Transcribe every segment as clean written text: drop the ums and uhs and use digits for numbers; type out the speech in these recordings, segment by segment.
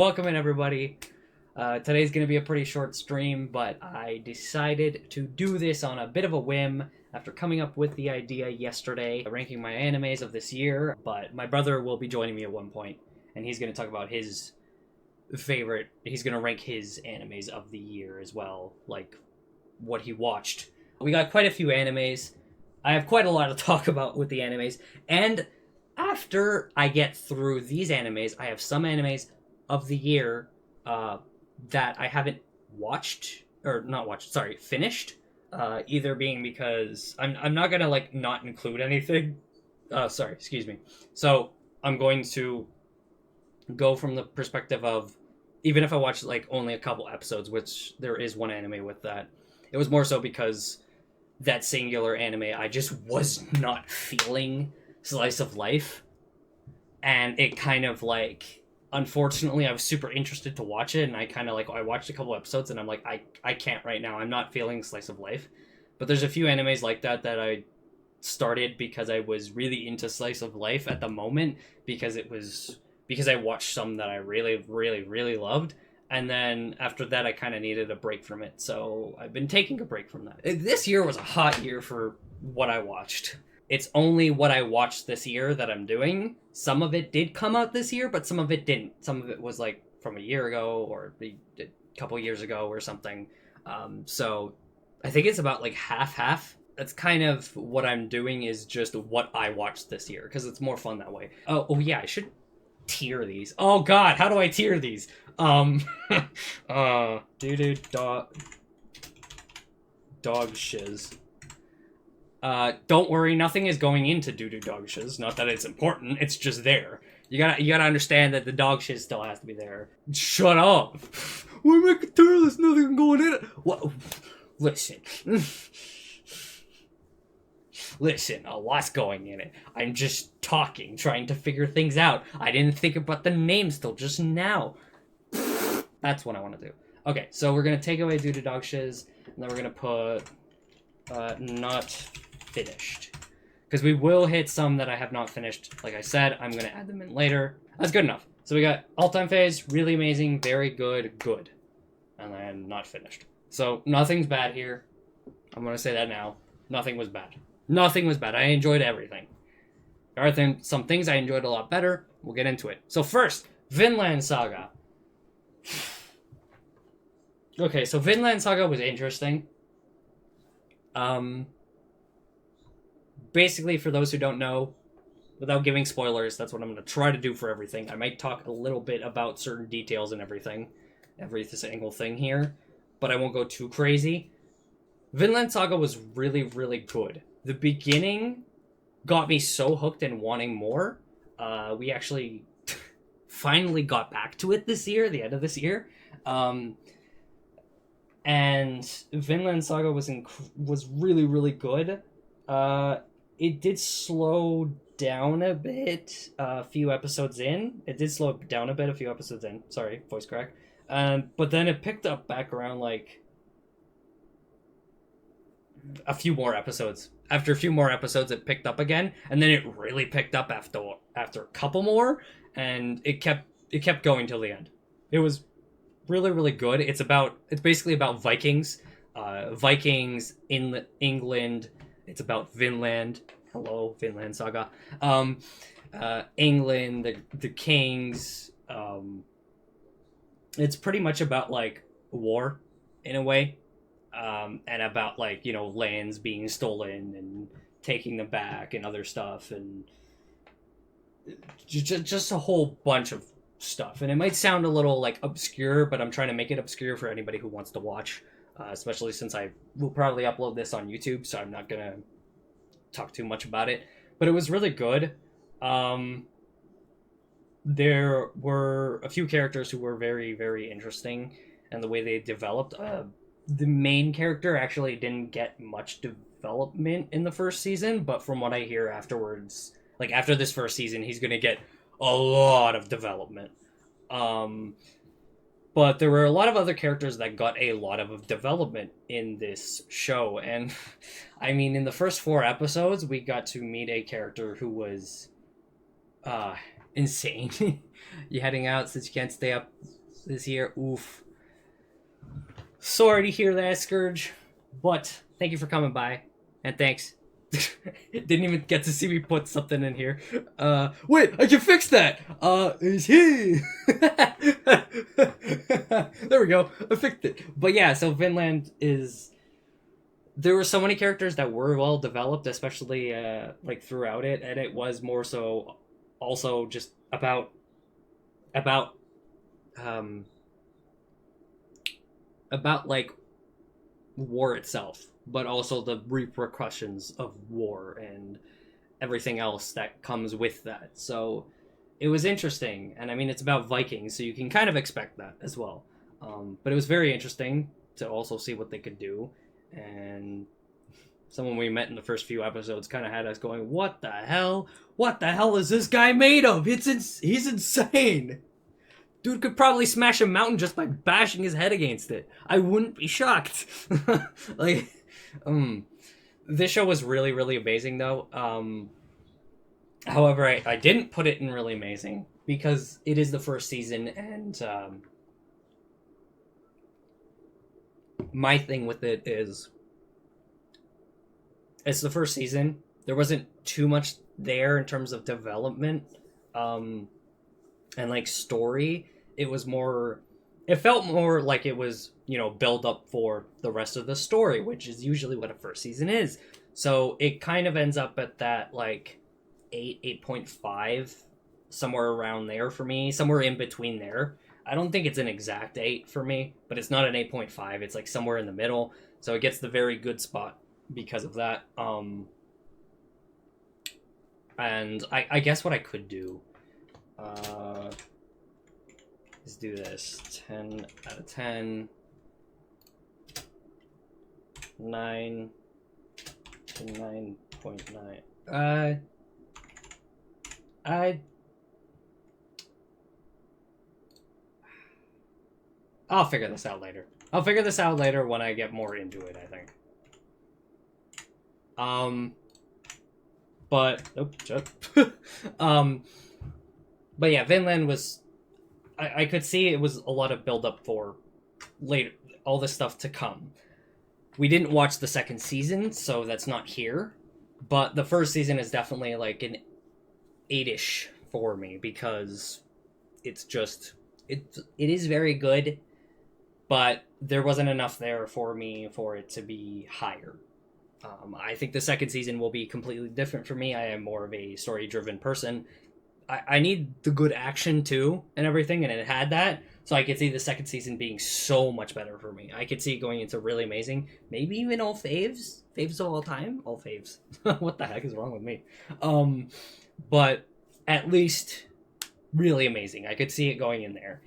Welcome in, everybody. Today's going to be a pretty short stream, but I decided to do this on a bit of a whim after coming up with the idea yesterday, ranking my animes of this year. But my brother will be joining me at one point, and he's going to talk about his favorite. He's going to rank his animes of the year as well, like what he watched. We got quite a few animes. I have quite a lot to talk about with the animes, and after I get through these animes, I have some animes of the year that I haven't finished. Either being because I'm not gonna not include anything. Excuse me. So I'm going to go from the perspective of, even if I watch only a couple episodes, which there is one anime with that, it was more so because that singular anime I just was not feeling slice of life, and it kind of unfortunately, I was super interested to watch it, and I kind of I watched a couple episodes, and I'm like, I can't right now. I'm not feeling slice of life. But there's a few animes like that I started because I was really into slice of life at the moment, because I watched some that I really, really, really loved. And then after that, I kind of needed a break from it. So I've been taking a break from that. This year was a hot year for what I watched. It's only what I watched this year that I'm doing. Some of it did come out this year, but some of it didn't. Some of it was from a year ago or a couple years ago or something. So I think it's about half-half. That's kind of what I'm doing, is just what I watched this year, because it's more fun that way. Oh yeah, I should tier these. Oh god, how do I tier these? Dog shiz. Don't worry, nothing is going into doo-doo dog shiz. Not that it's important, it's just there. You gotta understand that the dog shiz still has to be there. Shut up! We're making tier list, nothing going in it. What? Listen. Listen, a lot's going in it. I'm just talking, trying to figure things out. I didn't think about the names till just now. That's what I want to do. Okay, so we're gonna take away doo-doo dog shiz, and then we're gonna put not finished, because we will hit some that I have not finished. Like I said, I'm going to add them in later. That's good enough. So we got all-time phase, really amazing, very good, good, and then not finished. So nothing's bad here. I'm going to say that now. Nothing was bad. Nothing was bad. I enjoyed everything. There are some things I enjoyed a lot better. We'll get into it. So first, Vinland Saga. Okay, so Vinland Saga was interesting. Basically, for those who don't know, without giving spoilers, that's what I'm going to try to do for everything. I might talk a little bit about certain details and every single thing here, but I won't go too crazy. Vinland Saga was really, really good. The beginning got me so hooked and wanting more. We actually finally got back to it this year, the end of this year. And Vinland Saga was really, really good. It did slow down a bit a few episodes in. Sorry, voice crack. But then it picked up back around a few more episodes. After a few more episodes, it picked up again, and then it really picked up after a couple more, and it kept going till the end. It was really, really good. It's basically about Vikings. Vikings in England. It's about Vinland. Hello, Vinland Saga. England, the kings. It's pretty much about war in a way, and about lands being stolen and taking them back and other stuff, and just a whole bunch of stuff. And it might sound a little obscure, but I'm trying to make it obscure for anybody who wants to watch, especially since I will probably upload this on YouTube, so I'm not gonna talk too much about it. But it was really good. There were a few characters who were very, very interesting, and the way they developed. The main character actually didn't get much development in the first season, but from what I hear afterwards, after this first season, he's gonna get a lot of development. But there were a lot of other characters that got a lot of development in this show. And I mean, in the first 4 episodes, we got to meet a character who was insane. You heading out since you can't stay up this year. Oof. Sorry to hear that, Scourge. But thank you for coming by. And thanks. Didn't even get to see me put something in here. Wait, I can fix that! Is he? There we go. I fixed it. But yeah, so Vinland is... There were so many characters that were well developed, especially like throughout it, and it was more so also just about like war itself, but also the repercussions of war and everything else that comes with that. So it was interesting, and I mean it's about Vikings, so you can kind of expect that as well. But it was very interesting to also see what they could do, and someone we met in the first few episodes kind of had us going, "What the hell? What the hell is this guy made of? He's insane." Dude could probably smash a mountain just by bashing his head against it. I wouldn't be shocked. Like, this show was really, really amazing, though. However, I didn't put it in really amazing because it is the first season, and my thing with it is it's the first season. There wasn't too much there in terms of development. And like story, it felt more like it was, build up for the rest of the story, which is usually what a first season is. So it kind of ends up at that like 8.5, somewhere around there for me, somewhere in between there. I don't think it's an exact 8 for me, but it's not an 8.5. It's like somewhere in the middle. So it gets the very good spot because of that. And I guess what I could do, let's do this. 10 out of 10. 9 to 9.9. I'll figure this out later. I'll figure this out later when I get more into it, I think. But but yeah, Vinland was... I could see it was a lot of build-up for later, all this stuff to come. We didn't watch the second season, so that's not here. But the first season is definitely like an 8-ish for me, because it's just... It is very good, but there wasn't enough there for me for it to be higher. I think the second season will be completely different for me. I am more of a story-driven person. I need the good action, too, and everything, and it had that. So I could see the second season being so much better for me. I could see it going into really amazing. Maybe even all faves. Faves of all time? All faves. What the heck is wrong with me? But at least really amazing. I could see it going in there.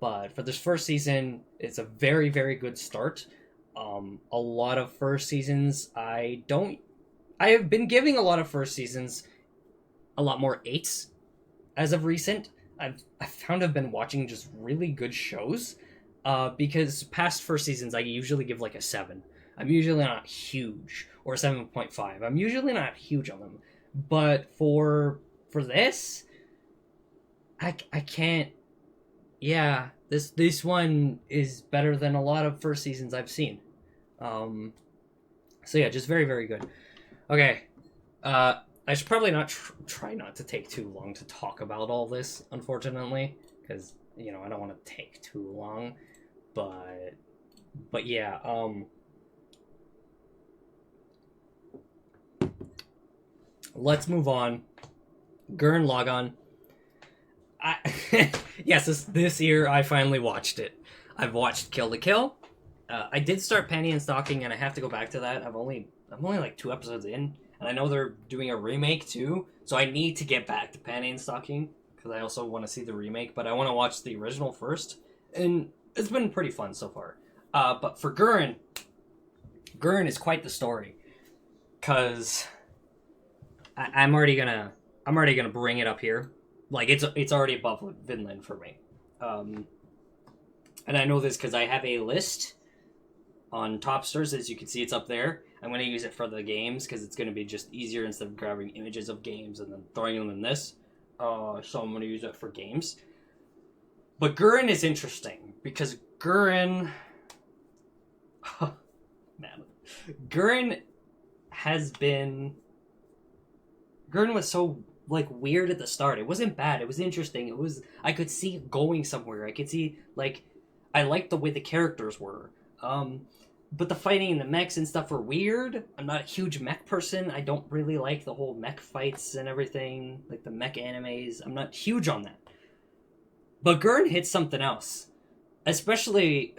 But for this first season, it's a very, very good start. A lot of first seasons, I have been giving a lot of first seasons a lot more 8s as of recent. I've found I've been watching just really good shows, because past first seasons I usually give like a 7. I'm usually not huge, or 7.5. I'm usually not huge on them, but for this, I can't. Yeah, this one is better than a lot of first seasons I've seen. So yeah, just very, very good. Okay, I should probably not try not to take too long to talk about all this, unfortunately, because I don't want to take too long. But yeah, let's move on. Gurren Lagann. Yes, this year I finally watched it. I've watched Kill la Kill. I did start Panty and Stocking, and I have to go back to that. I'm only like 2 episodes in, and I know they're doing a remake too, so I need to get back to Panty and Stocking because I also want to see the remake, but I want to watch the original first, and it's been pretty fun so far. But for Gurren is quite the story, because I'm already gonna bring it up here. Like it's already above Vinland for me, and I know this because I have a list on Topsters. As you can see, it's up there. I'm going to use it for the games because it's going to be just easier instead of grabbing images of games and then throwing them in this. so I'm gonna use it for games. But Gurren is interesting because Gurren, man, Gurren has been. Gurren was so like weird at the start. It wasn't bad. It was interesting. It was I could see it going somewhere. I could see like I liked the way the characters were. But the fighting and the mechs and stuff were weird. I'm not a huge mech person. I don't really like the whole mech fights and everything, like the mech animes. I'm not huge on that. But Gurren hit something else, especially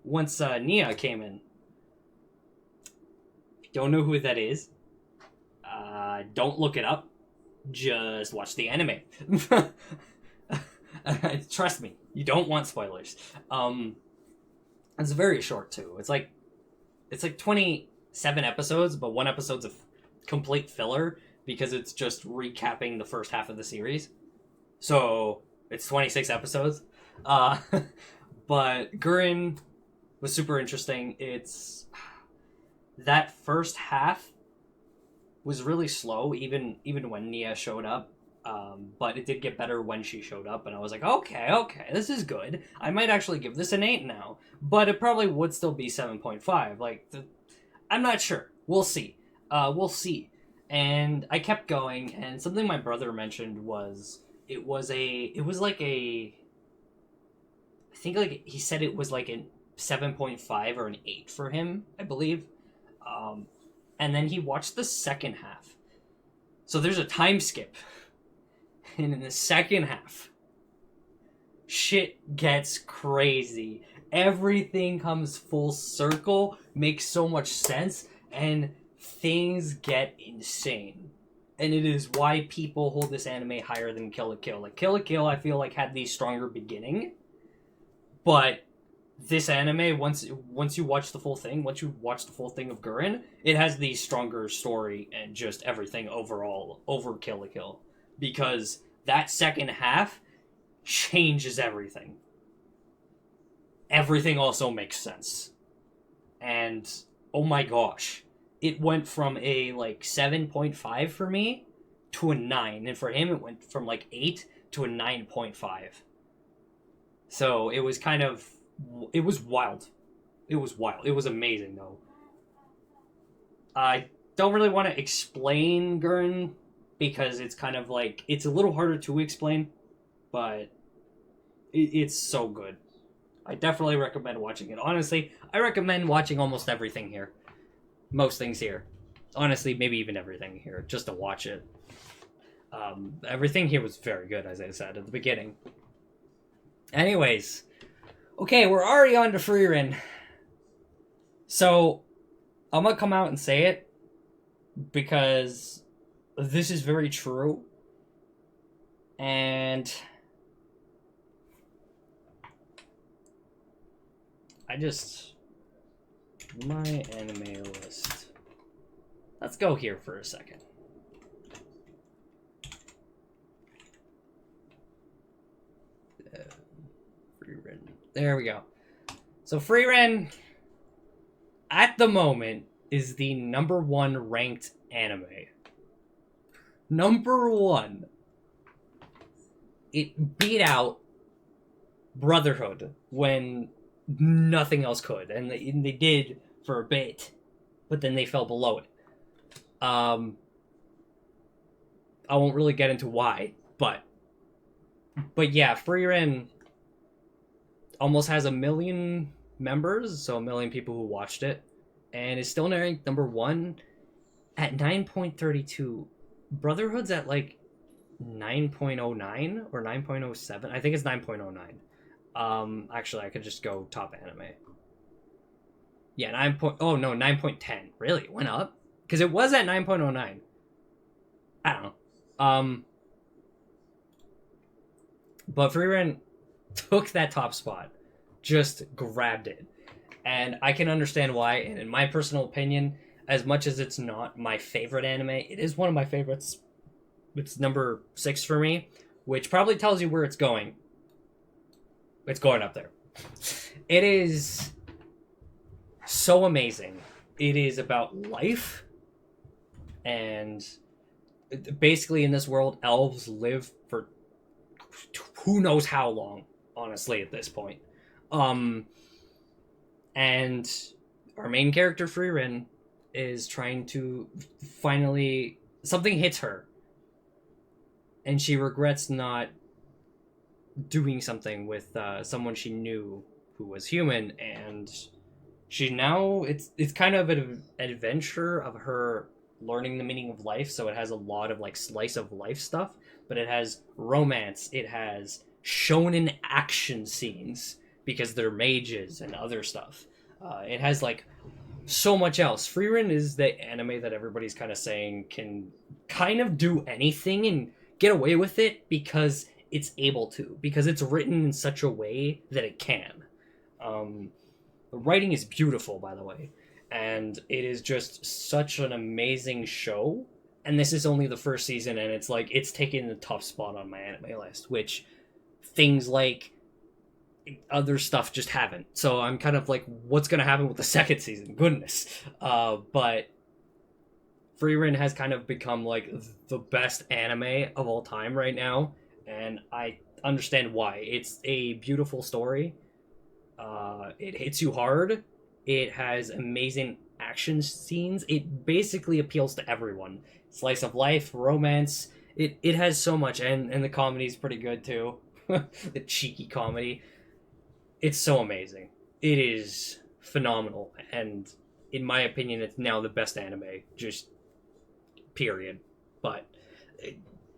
once Nia came in. If you don't know who that is, don't look it up. Just watch the anime. Trust me, you don't want spoilers. It's very short too. It's like 27 episodes, but one episode's a complete filler because it's just recapping the first half of the series. So it's 26 episodes. But Gurren was super interesting. It's that first half was really slow, even when Nia showed up. But it did get better when she showed up, and I was like, okay, this is good. I might actually give this an 8 now, but it probably would still be 7.5. I'm not sure. We'll see. And I kept going, and something my brother mentioned was I think like he said it was like a 7.5 or an 8 for him, I believe. And then he watched the second half. So there's a time skip. And in the second half, shit gets crazy. Everything comes full circle, makes so much sense, and things get insane. And it is why people hold this anime higher than Kill la Kill. Like, Kill la Kill, I feel like, had the stronger beginning. But this anime, once you watch the full thing, once you watch the full thing of Gurren, it has the stronger story and just everything overall over Kill la Kill. Because that second half changes everything. Everything also makes sense. And, oh my gosh, it went from a, 7.5 for me to a 9. And for him, it went from, 8 to a 9.5. So, it was it was wild. It was wild. It was amazing, though. I don't really want to explain Gurren, because it's it's a little harder to explain, but it's so good. I definitely recommend watching it. Honestly, I recommend watching almost everything here. Most things here. Honestly, maybe even everything here, just to watch it. Everything here was very good, as I said at the beginning. Anyways, okay, we're already on to Frieren. So, I'm gonna come out and say it, because this is very true. And my anime list. Let's go here for a second. Frieren. There we go. So Frieren, at the moment, is the number 1 ranked anime. Number 1. It beat out Brotherhood when nothing else could, and they did for a bit, but then they fell below it. I won't really get into why, but yeah, Frieren almost has 1 million members, so 1 million people who watched it, and is still ranked number 1 at 9.32. Brotherhood's at 9.09 or 9.07. I think it's 9.09. Actually, I could just go top anime. Yeah, 9.10. Really? It went up? Because it was at 9.09. I don't know. But Frieren took that top spot. Just grabbed it. And I can understand why, and in my personal opinion, as much as it's not my favorite anime, it is one of my favorites. It's number 6 for me, which probably tells you where it's going. It's going up there. It is so amazing. It is about life, and basically in this world, elves live for who knows how long, honestly, at this point. Um, and our main character, Frieren, is trying to finally... Something hits her, and she regrets not doing something with someone she knew who was human, and she now... It's kind of an adventure of her learning the meaning of life, so it has a lot of like slice of life stuff, but it has romance, it has shonen action scenes because they're mages and other stuff. It has like so much else. Frieren is the anime that everybody's kind of saying can kind of do anything and get away with it because it's able to, because it's written in such a way that it can. The writing is beautiful, by the way, and it is just such an amazing show. And this is only the first season, and it's like it's taking the top spot on my anime list, which things like other stuff just haven't. So I'm kind of like, what's going to happen with the second season? Goodness. But Frieren has kind of become like the best anime of all time right now, and I understand why. It's a beautiful story. It hits you hard. It has amazing action scenes. It basically appeals to everyone. Slice of life, romance. It has so much, and the comedy's pretty good too. The cheeky comedy. It's so amazing. It is phenomenal, and in my opinion, it's now the best anime. Just period. But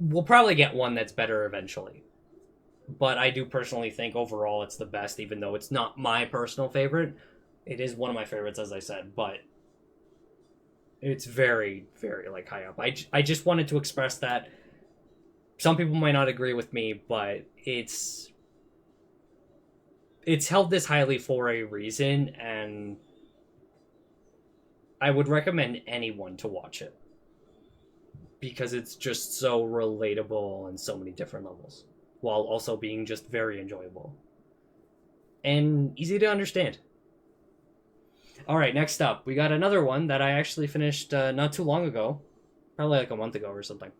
we'll probably get one that's better eventually. But I do personally think overall it's the best, even though it's not my personal favorite. It is one of my favorites, as I said, but it's very, very like high up. I just wanted to express that. Some people might not agree with me, but it's held this highly for a reason, and I would recommend anyone to watch it because it's just so relatable on so many different levels, while also being just very enjoyable and easy to understand. All right, next up, we got another one that I actually finished not too long ago, probably like a month ago or something.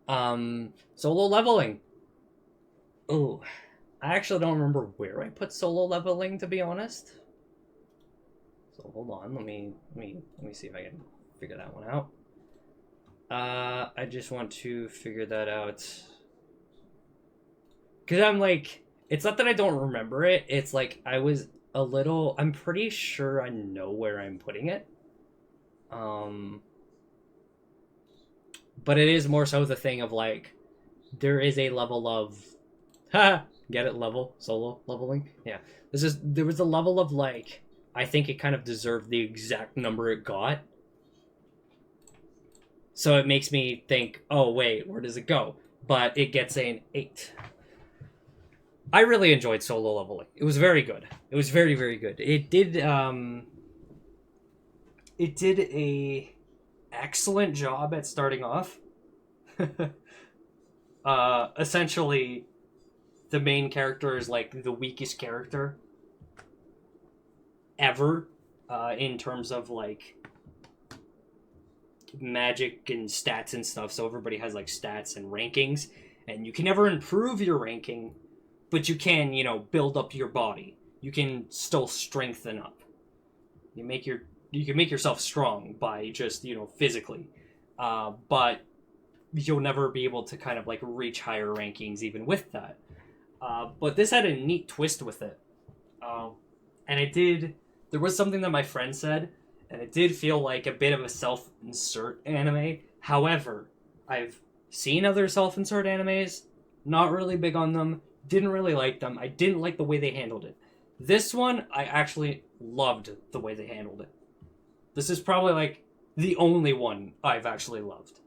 Solo Leveling. Ooh, I actually don't remember where I put Solo Leveling, to be honest. So hold on, let me see if I can figure that one out. I just want to figure that out. Because I'm like, it's not that I don't remember it, it's like I was a little... I'm pretty sure I know where I'm putting it. But it is more so the thing of like, there is a level of... Get it? Level? Solo leveling? Yeah. There was a level of like, I think it kind of deserved the exact number it got. So it makes me think, oh wait, where does it go? But it gets an 8. I really enjoyed Solo Leveling. It was very good. It was very, very good. It did a excellent job at starting off. Essentially, the main character is like the weakest character ever, in terms of like magic and stats and stuff. So everybody has like stats and rankings, and you can never improve your ranking, but you can, build up your body. You can still strengthen up. You can make yourself strong by just, physically. But you'll never be able to kind of like reach higher rankings even with that. But this had a neat twist with it. And there was something that my friend said, and it did feel like a bit of a self-insert anime. However, I've seen other self-insert animes, not really big on them, didn't really like them. I didn't like the way they handled it. This one, I actually loved the way they handled it. This is probably like the only one I've actually loved.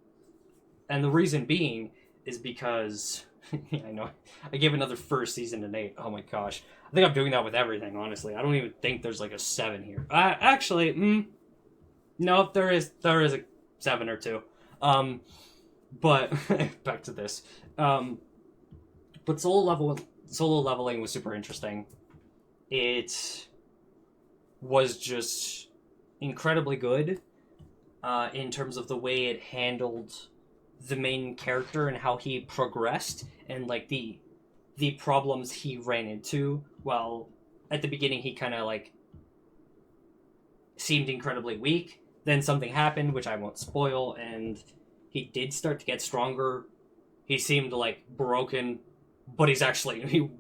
And the reason being is because... yeah, I know. I gave another first season an 8. Oh my gosh. I think I'm doing that with everything, honestly. I don't even think there's like a 7 here. Actually, no, there is a 7 or 2. But back to this. But solo leveling was super interesting. It was just incredibly good in terms of the way it handled the main character and how he progressed, and like the problems he ran into. Well, at the beginning he kind of like seemed incredibly weak. Then something happened, which I won't spoil, and he did start to get stronger. He seemed like broken, but he's actually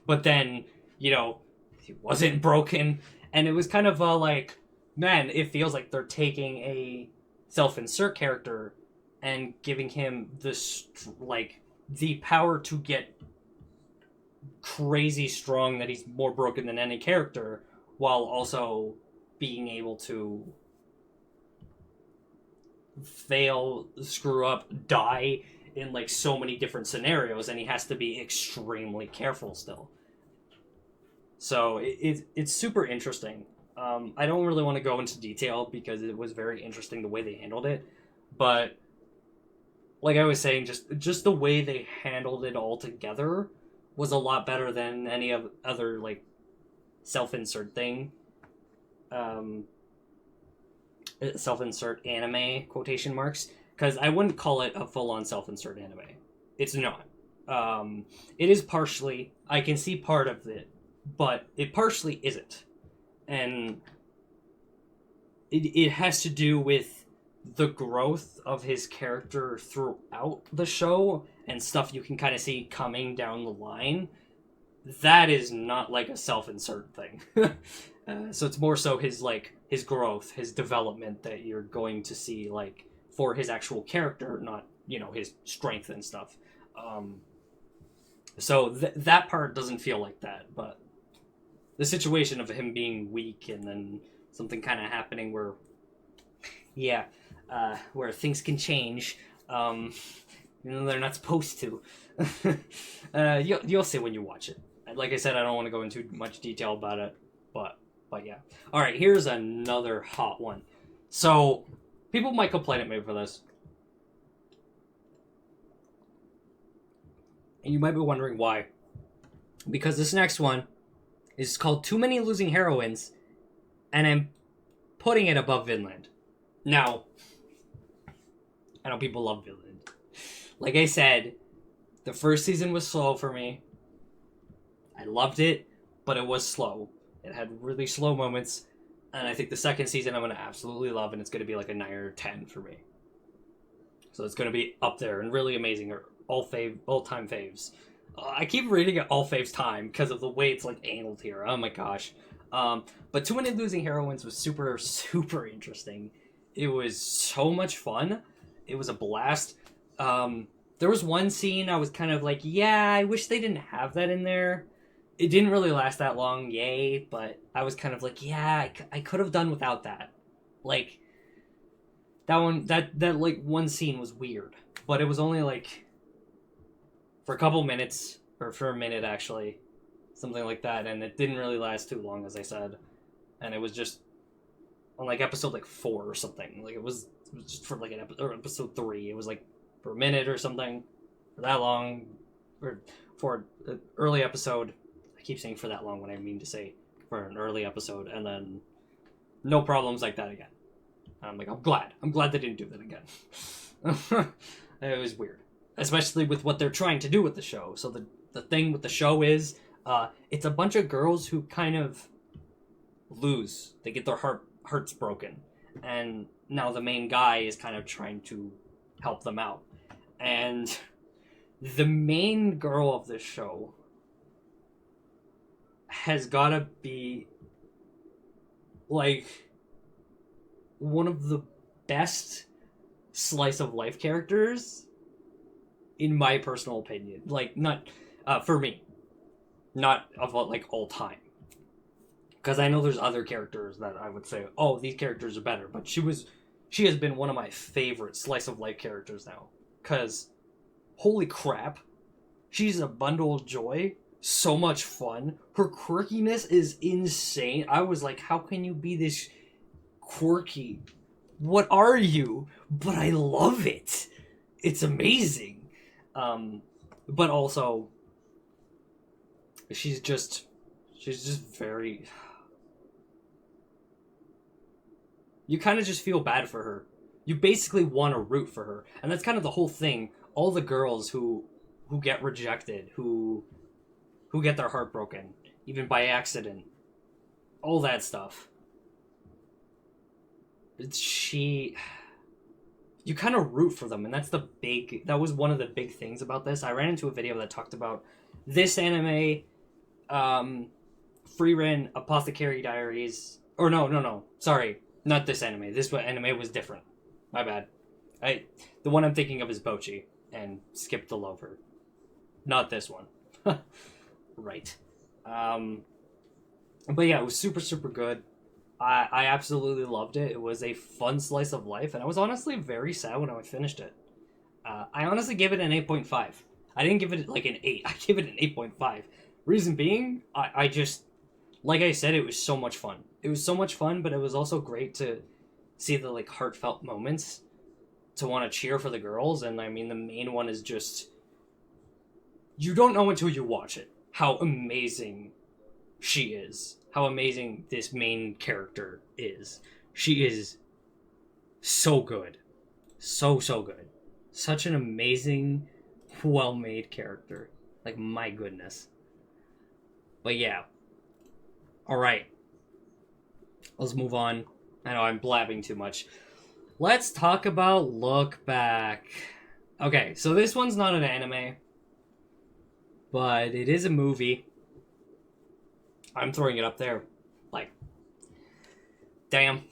but then, you know, he wasn't broken, and it was kind of like, man, it feels like they're taking a self-insert character and giving him this like the power to get crazy strong, that he's more broken than any character, while also being able to fail, screw up, die in like so many different scenarios, and he has to be extremely careful still. So it's super interesting. I don't really want to go into detail because it was very interesting the way they handled it, but like I was saying, just the way they handled it all together was a lot better than any of other like self-insert thing. Um, Self-insert anime quotation marks, because I wouldn't call it a full-on self-insert anime. It's not. It is partially. I can see part of it, but it partially isn't, and it has to do with the growth of his character throughout the show and stuff you can kind of see coming down the line. That is not like a self-insert thing. So it's more so his growth, his development that you're going to see like for his actual character, not, you know, his strength and stuff. So that part doesn't feel like that, but the situation of him being weak and then something kind of happening where, yeah, where things can change, you know, they're not supposed to. You'll see when you watch it. Like I said, I don't want to go into much detail about it, but yeah. All right, here's another hot one. So people might complain at me for this, and you might be wondering why. Because this next one is called Too Many Losing Heroines, and I'm putting it above Vinland. Now, I know people love Vinland. Like I said, the first season was slow for me. I loved it, but it was slow. It had really slow moments, and I think the second season I'm going to absolutely love, and it's going to be like a 9 or 10 for me. So it's going to be up there and really amazing, or all-time faves. I keep reading it all faves time because of the way it's like angled here. Oh my gosh. But Too Many Losing Heroines was super, super interesting. It was so much fun. It was a blast. There was one scene I was kind of like, yeah, I wish they didn't have that in there. It didn't really last that long, yay, but I was kind of like, yeah, I could have done without that. Like, that like one scene was weird, but it was only like for a couple minutes, or for a minute actually, something like that, and it didn't really last too long, as I said, and it was just on like episode like 4 or something. Like it was just for like episode 3. It was like for a minute or something, for that long, or for an early episode. I keep saying for that long when I mean to say for an early episode, and then no problems like that again. I'm like, I'm glad they didn't do that again. It was weird, especially with what they're trying to do with the show. So the thing with the show is, it's a bunch of girls who kind of lose. They get their hearts broken, and now the main guy is kind of trying to help them out. And the main girl of this show has gotta be like one of the best slice of life characters, in my personal opinion. Like, not for me, not of like all time, because I know there's other characters that I would say, oh, these characters are better, but she has been one of my favorite slice of life characters now, because holy crap, she's a bundle of joy. So much fun. Her quirkiness is insane. I was like, how can you be this quirky? What are you? But I love it. It's amazing. But also, she's just very... You kind of just feel bad for her. you basically want to root for her. And that's kind of the whole thing. All the girls who get rejected, who get their heart broken, even by accident, all that stuff. You kind of root for them, and that was one of the big things about this. I ran into a video that talked about this anime, Frieren, Apothecary Diaries, or no, sorry, not this anime. This anime was different. My bad. The one I'm thinking of is Bochi, and skipped the Lover. Not this one. Right. But yeah, it was super, super good. I absolutely loved it. It was a fun slice of life, and I was honestly very sad when I finished it. I honestly gave it an 8.5. I didn't give it like an 8. I gave it an 8.5. Reason being, I just, like I said, it was so much fun. It was so much fun, but it was also great to see the like heartfelt moments, to want to cheer for the girls. And I mean, the main one is just, you don't know until you watch it how amazing she is. How amazing this main character is. She is so good. So good. Such an amazing, well-made character. Like, my goodness. But yeah. Alright. Let's move on. I know I'm blabbing too much. Let's talk about Look Back. Okay, so this one's not an anime, but it is a movie. I'm throwing it up there. Like, damn.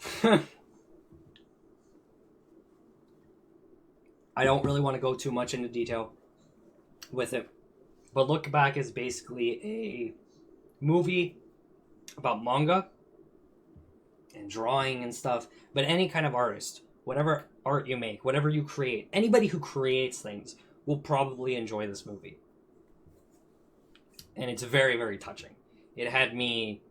I don't really want to go too much into detail with it. But Look Back is basically a movie about manga and drawing and stuff. But any kind of artist, whatever art you make, whatever you create, anybody who creates things will probably enjoy this movie. And it's very, very touching. It had me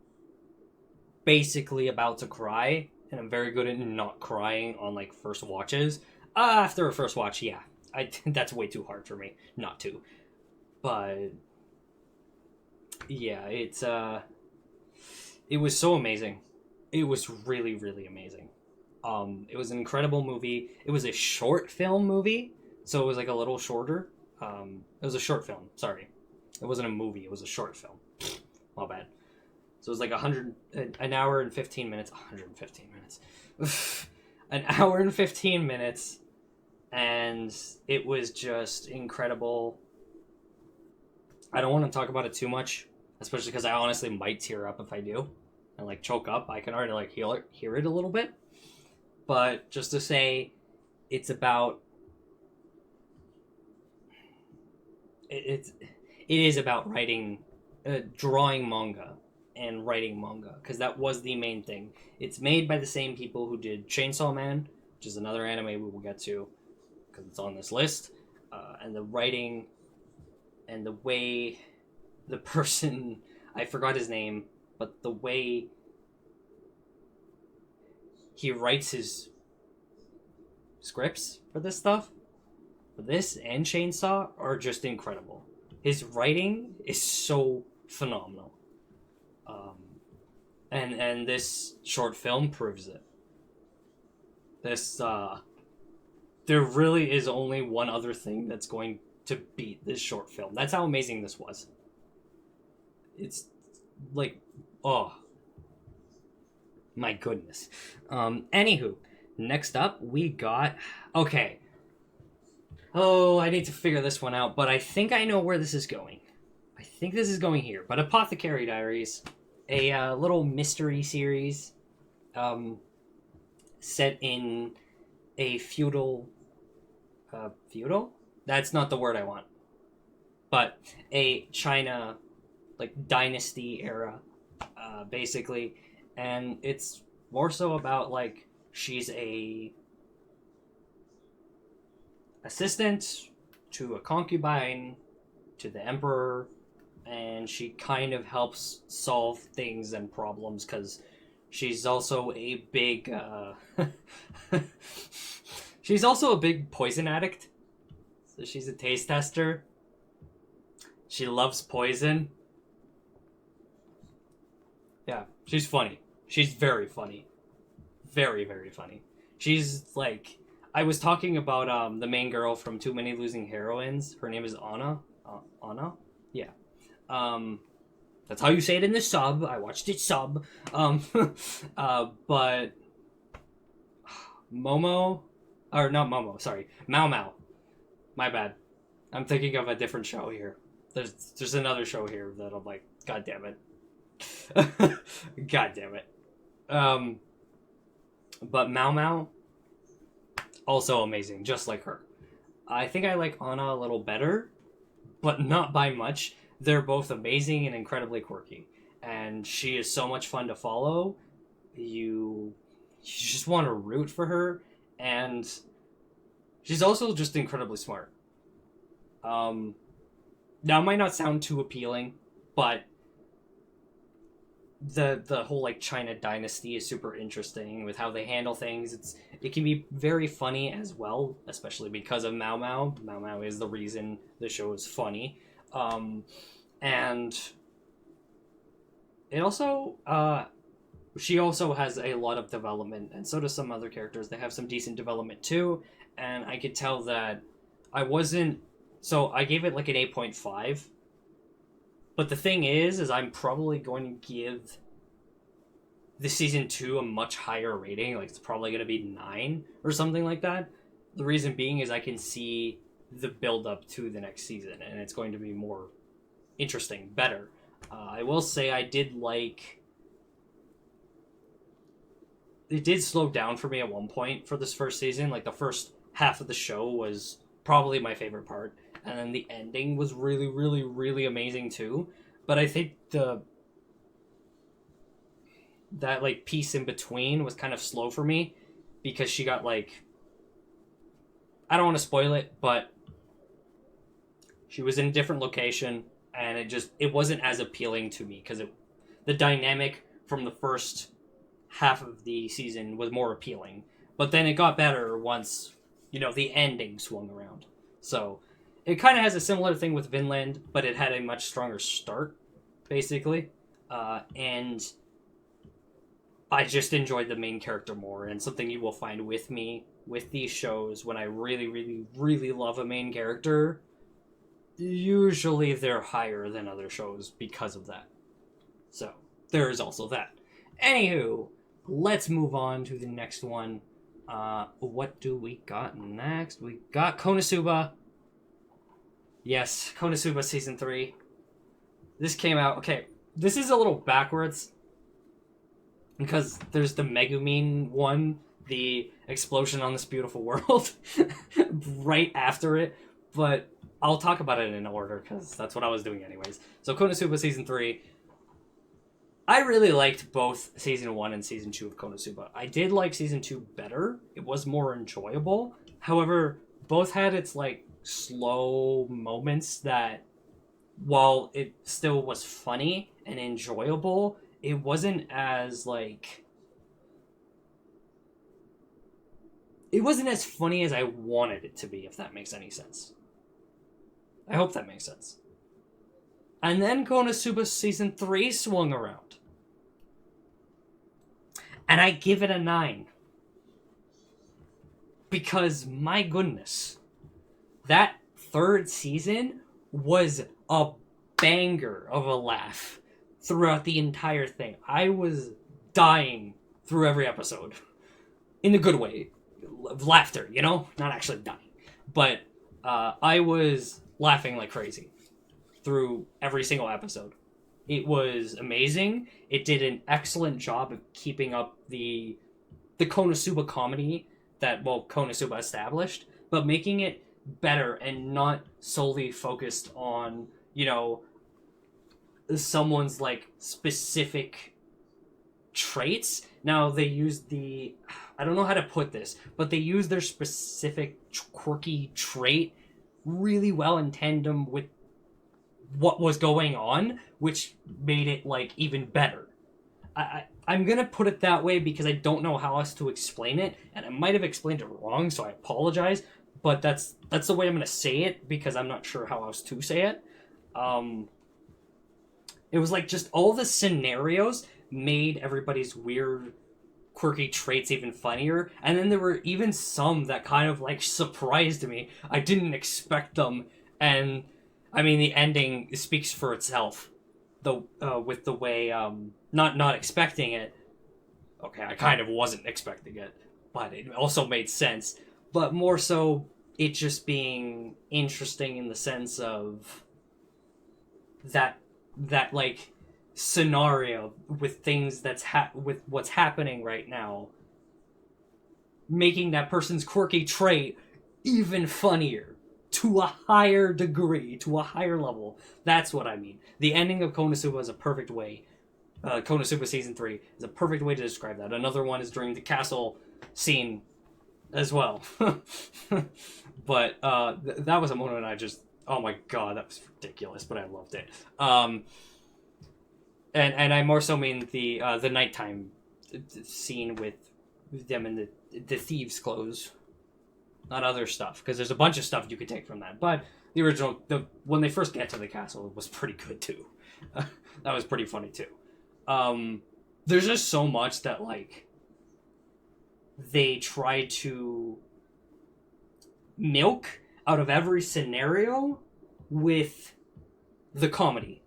basically about to cry, and I'm very good at not crying on like first watches. After a first watch, yeah, that's way too hard for me not to. But yeah, it was so amazing. It was really, really amazing. It was an incredible movie. It was a short film movie, so it was like a little shorter. It was a short film. Sorry, it wasn't a movie. It was a short film. My bad. So it was like an hour and 15 minutes. 115 minutes. An hour and 15 minutes. And it was just incredible. I don't want to talk about it too much, especially because I honestly might tear up if I do. And like choke up. I can already like hear it a little bit. But just to say, it's about... It is about writing... drawing manga and writing manga, because that was the main thing. It's made by the same people who did Chainsaw Man, which is another anime we will get to because it's on this list. And the writing and the way the person, I forgot his name, but the way he writes his scripts for this stuff, for this and Chainsaw, are just incredible. His writing is so phenomenal. And this short film proves it. There really is only one other thing that's going to beat this short film. That's how amazing this was. It's like, oh my goodness. Anywho, next up we got, okay. Oh, I need to figure this one out, but I think I know where this is going. I think this is going here. But Apothecary Diaries, a little mystery series set in a feudal... feudal? That's not the word I want. But a China, like, dynasty era, basically. And it's more so about, like, she's a assistant to a concubine to the emperor, and she kind of helps solve things and problems because she's also a big she's also a big poison addict. So she's a taste tester. She loves poison. Yeah, she's funny. She's very funny. Very, very funny. She's like, I was talking about the main girl from Too Many Losing Heroines. Her name is Anna. Anna? Yeah. Um, that's how you say it in the sub. I watched it sub. But Momo, or not Momo, sorry, Mao Mao. My bad. I'm thinking of a different show here. There's another show here that I'm like, God damn it. God damn it. But Mao Mao, also amazing, just like her. I think I like Anna a little better, but not by much. They're both amazing and incredibly quirky. And she is so much fun to follow. You just want to root for her. And she's also just incredibly smart. Now it might not sound too appealing, but the whole like China dynasty is super interesting with how they handle things. It can be very funny as well, especially because of Mao Mao. Mao Mao is the reason the show is funny, and it also she also has a lot of development, and so does some other characters. They have some decent development too, and I could tell that I wasn't. So I gave it like an 8.5. But the thing is I'm probably going to give the season 2 a much higher rating. Like, it's probably going to be 9 or something like that. The reason being is I can see the build up to the next season, and it's going to be more interesting, better. I will say I did like... It did slow down for me at one point for this first season. Like, the first half of the show was probably my favorite part. And then the ending was really, really, really amazing too. But I think that like piece in between was kind of slow for me because she got like, I don't want to spoil it, but she was in a different location and it wasn't as appealing to me because the dynamic from the first half of the season was more appealing. But then it got better once, the ending swung around. So it kind of has a similar thing with Vinland, but it had a much stronger start, basically. And I just enjoyed the main character more, and something you will find with me with these shows when I really, really, really love a main character, usually they're higher than other shows because of that. So, there is also that. Anywho, let's move on to the next one. What do we got next? We got KonoSuba. Yes, KonoSuba Season 3. This came out... Okay, this is a little backwards. Because there's the Megumin one, the explosion on this beautiful world, right after it. But I'll talk about it in order, because that's what I was doing anyways. So KonoSuba Season 3. I really liked both Season 1 and Season 2 of KonoSuba. I did like Season 2 better. It was more enjoyable. However, both had its, like, slow moments that, while it still was funny and enjoyable, it wasn't as, like... It wasn't as funny as I wanted it to be, if that makes any sense. I hope that makes sense. And then KonoSuba Season 3 swung around. And I give it a 9. Because, my goodness, that third season was a banger of a laugh throughout the entire thing. I was dying through every episode. In a good way. Laughter, Not actually dying. But I was laughing like crazy through every single episode. It was amazing. It did an excellent job of keeping up the KonoSuba comedy that, KonoSuba established, but making it better and not solely focused on, someone's, like, specific traits. Now, they used I don't know how to put this, but they used their specific quirky trait really well in tandem with what was going on, which made it, like, even better. I'm gonna put it that way because I don't know how else to explain it, and I might have explained it wrong, so I apologize, but that's the way I'm gonna say it because I'm not sure how else to say it. It was like just all the scenarios made everybody's weird, quirky traits even funnier. And then there were even some that kind of like surprised me. I didn't expect them. And I mean, the ending speaks for itself. With the way not expecting it. Okay, I kind of wasn't expecting it, but it also made sense. But more so, it just being interesting in the sense of that like scenario with things with what's happening right now, making that person's quirky trait even funnier to a higher degree, to a higher level. That's what I mean. The ending of KonoSuba is a perfect way. KonoSuba Season 3 is a perfect way to describe that. Another one is during the castle scene as well. But that was a moment I just... Oh my god, that was ridiculous, but I loved it. And I more so mean the nighttime scene with them in the thieves' clothes. Not other stuff, because there's a bunch of stuff you could take from that. But the original, when they first get to the castle, was pretty good too. That was pretty funny too. There's just so much that, like, they try to milk out of every scenario with the comedy.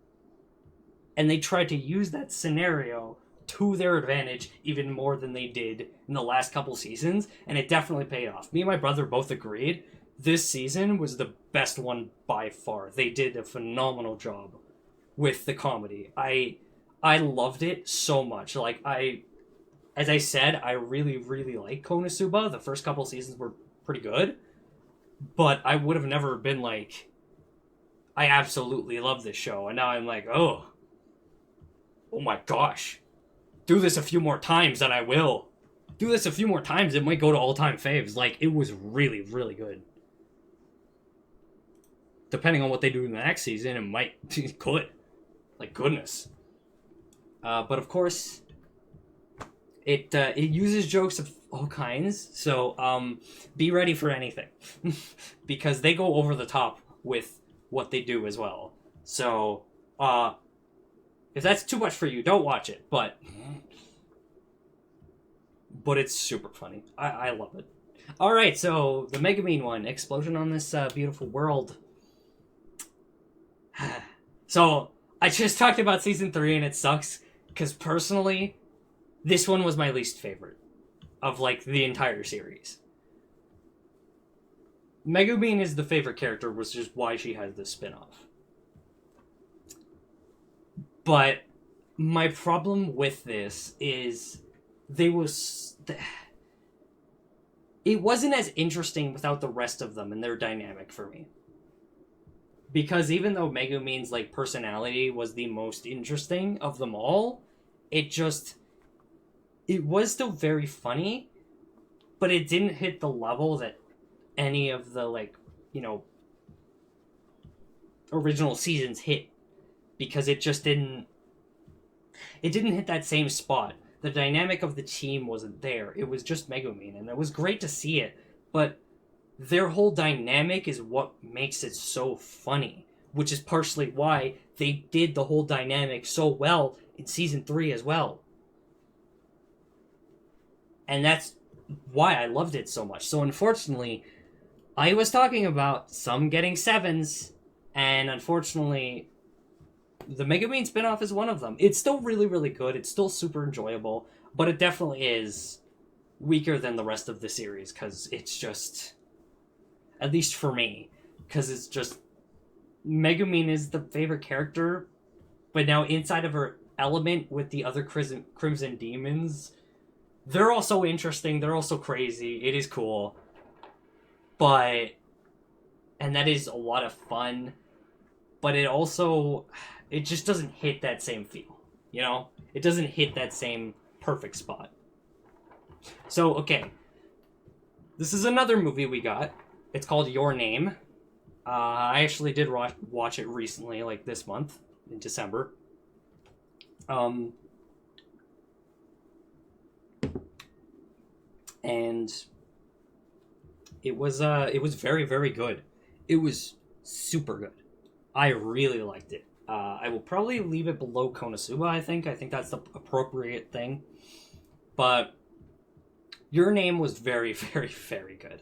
And they tried to use that scenario to their advantage even more than they did in the last couple seasons, and it definitely paid off. Me and my brother both agreed this season was the best one by far. They did a phenomenal job with the comedy. I loved it so much. Like, as I said, I really, really like KonoSuba. The first couple seasons were pretty good, but I would have never been like, I absolutely love this show, and now I'm like, oh my gosh. Do this a few more times and I will. Do this a few more times, it might go to all-time faves. Like, it was really, really good. Depending on what they do in the next season, it could. Like, goodness. But of course, it uses jokes of all kinds, so be ready for anything. Because they go over the top with what they do as well. So, if that's too much for you, don't watch it, but it's super funny. I love it. Alright, so the Megumin one, Explosion on This Beautiful World. So, I just talked about Season 3 and it sucks, because personally, this one was my least favorite of, like, the entire series. Megumin is the favorite character, which is why she has this spin-off. But my problem with this is it wasn't as interesting without the rest of them and their dynamic for me. Because even though Megumin's, like, personality was the most interesting of them all, it was still very funny, but it didn't hit the level that any of the, like, you know, original seasons hit. Because it just didn't hit that same spot. The dynamic of the team wasn't there. It was just Megumin, and it was great to see it, but their whole dynamic is what makes it so funny, which is partially why they did the whole dynamic so well in Season 3 as well. And that's why I loved it so much. So unfortunately, I was talking about some getting 7s, and unfortunately, the Megumin spinoff is one of them. It's still really, really good. It's still super enjoyable, but it definitely is weaker than the rest of the series, because it's just, at least for me, because it's just, Megumin is the favorite character, but now inside of her element with the other Crimson Demons, they're also interesting, they're also crazy, it is cool, and that is a lot of fun, but it just doesn't hit that same feel, you know? It doesn't hit that same perfect spot. So, okay. This is another movie we got. It's called Your Name. I actually did watch it recently, like this month, in December. And it was very, very good. It was super good. I really liked it. I will probably leave it below KonoSuba, I think. I think that's the appropriate thing. But Your Name was very, very, very good.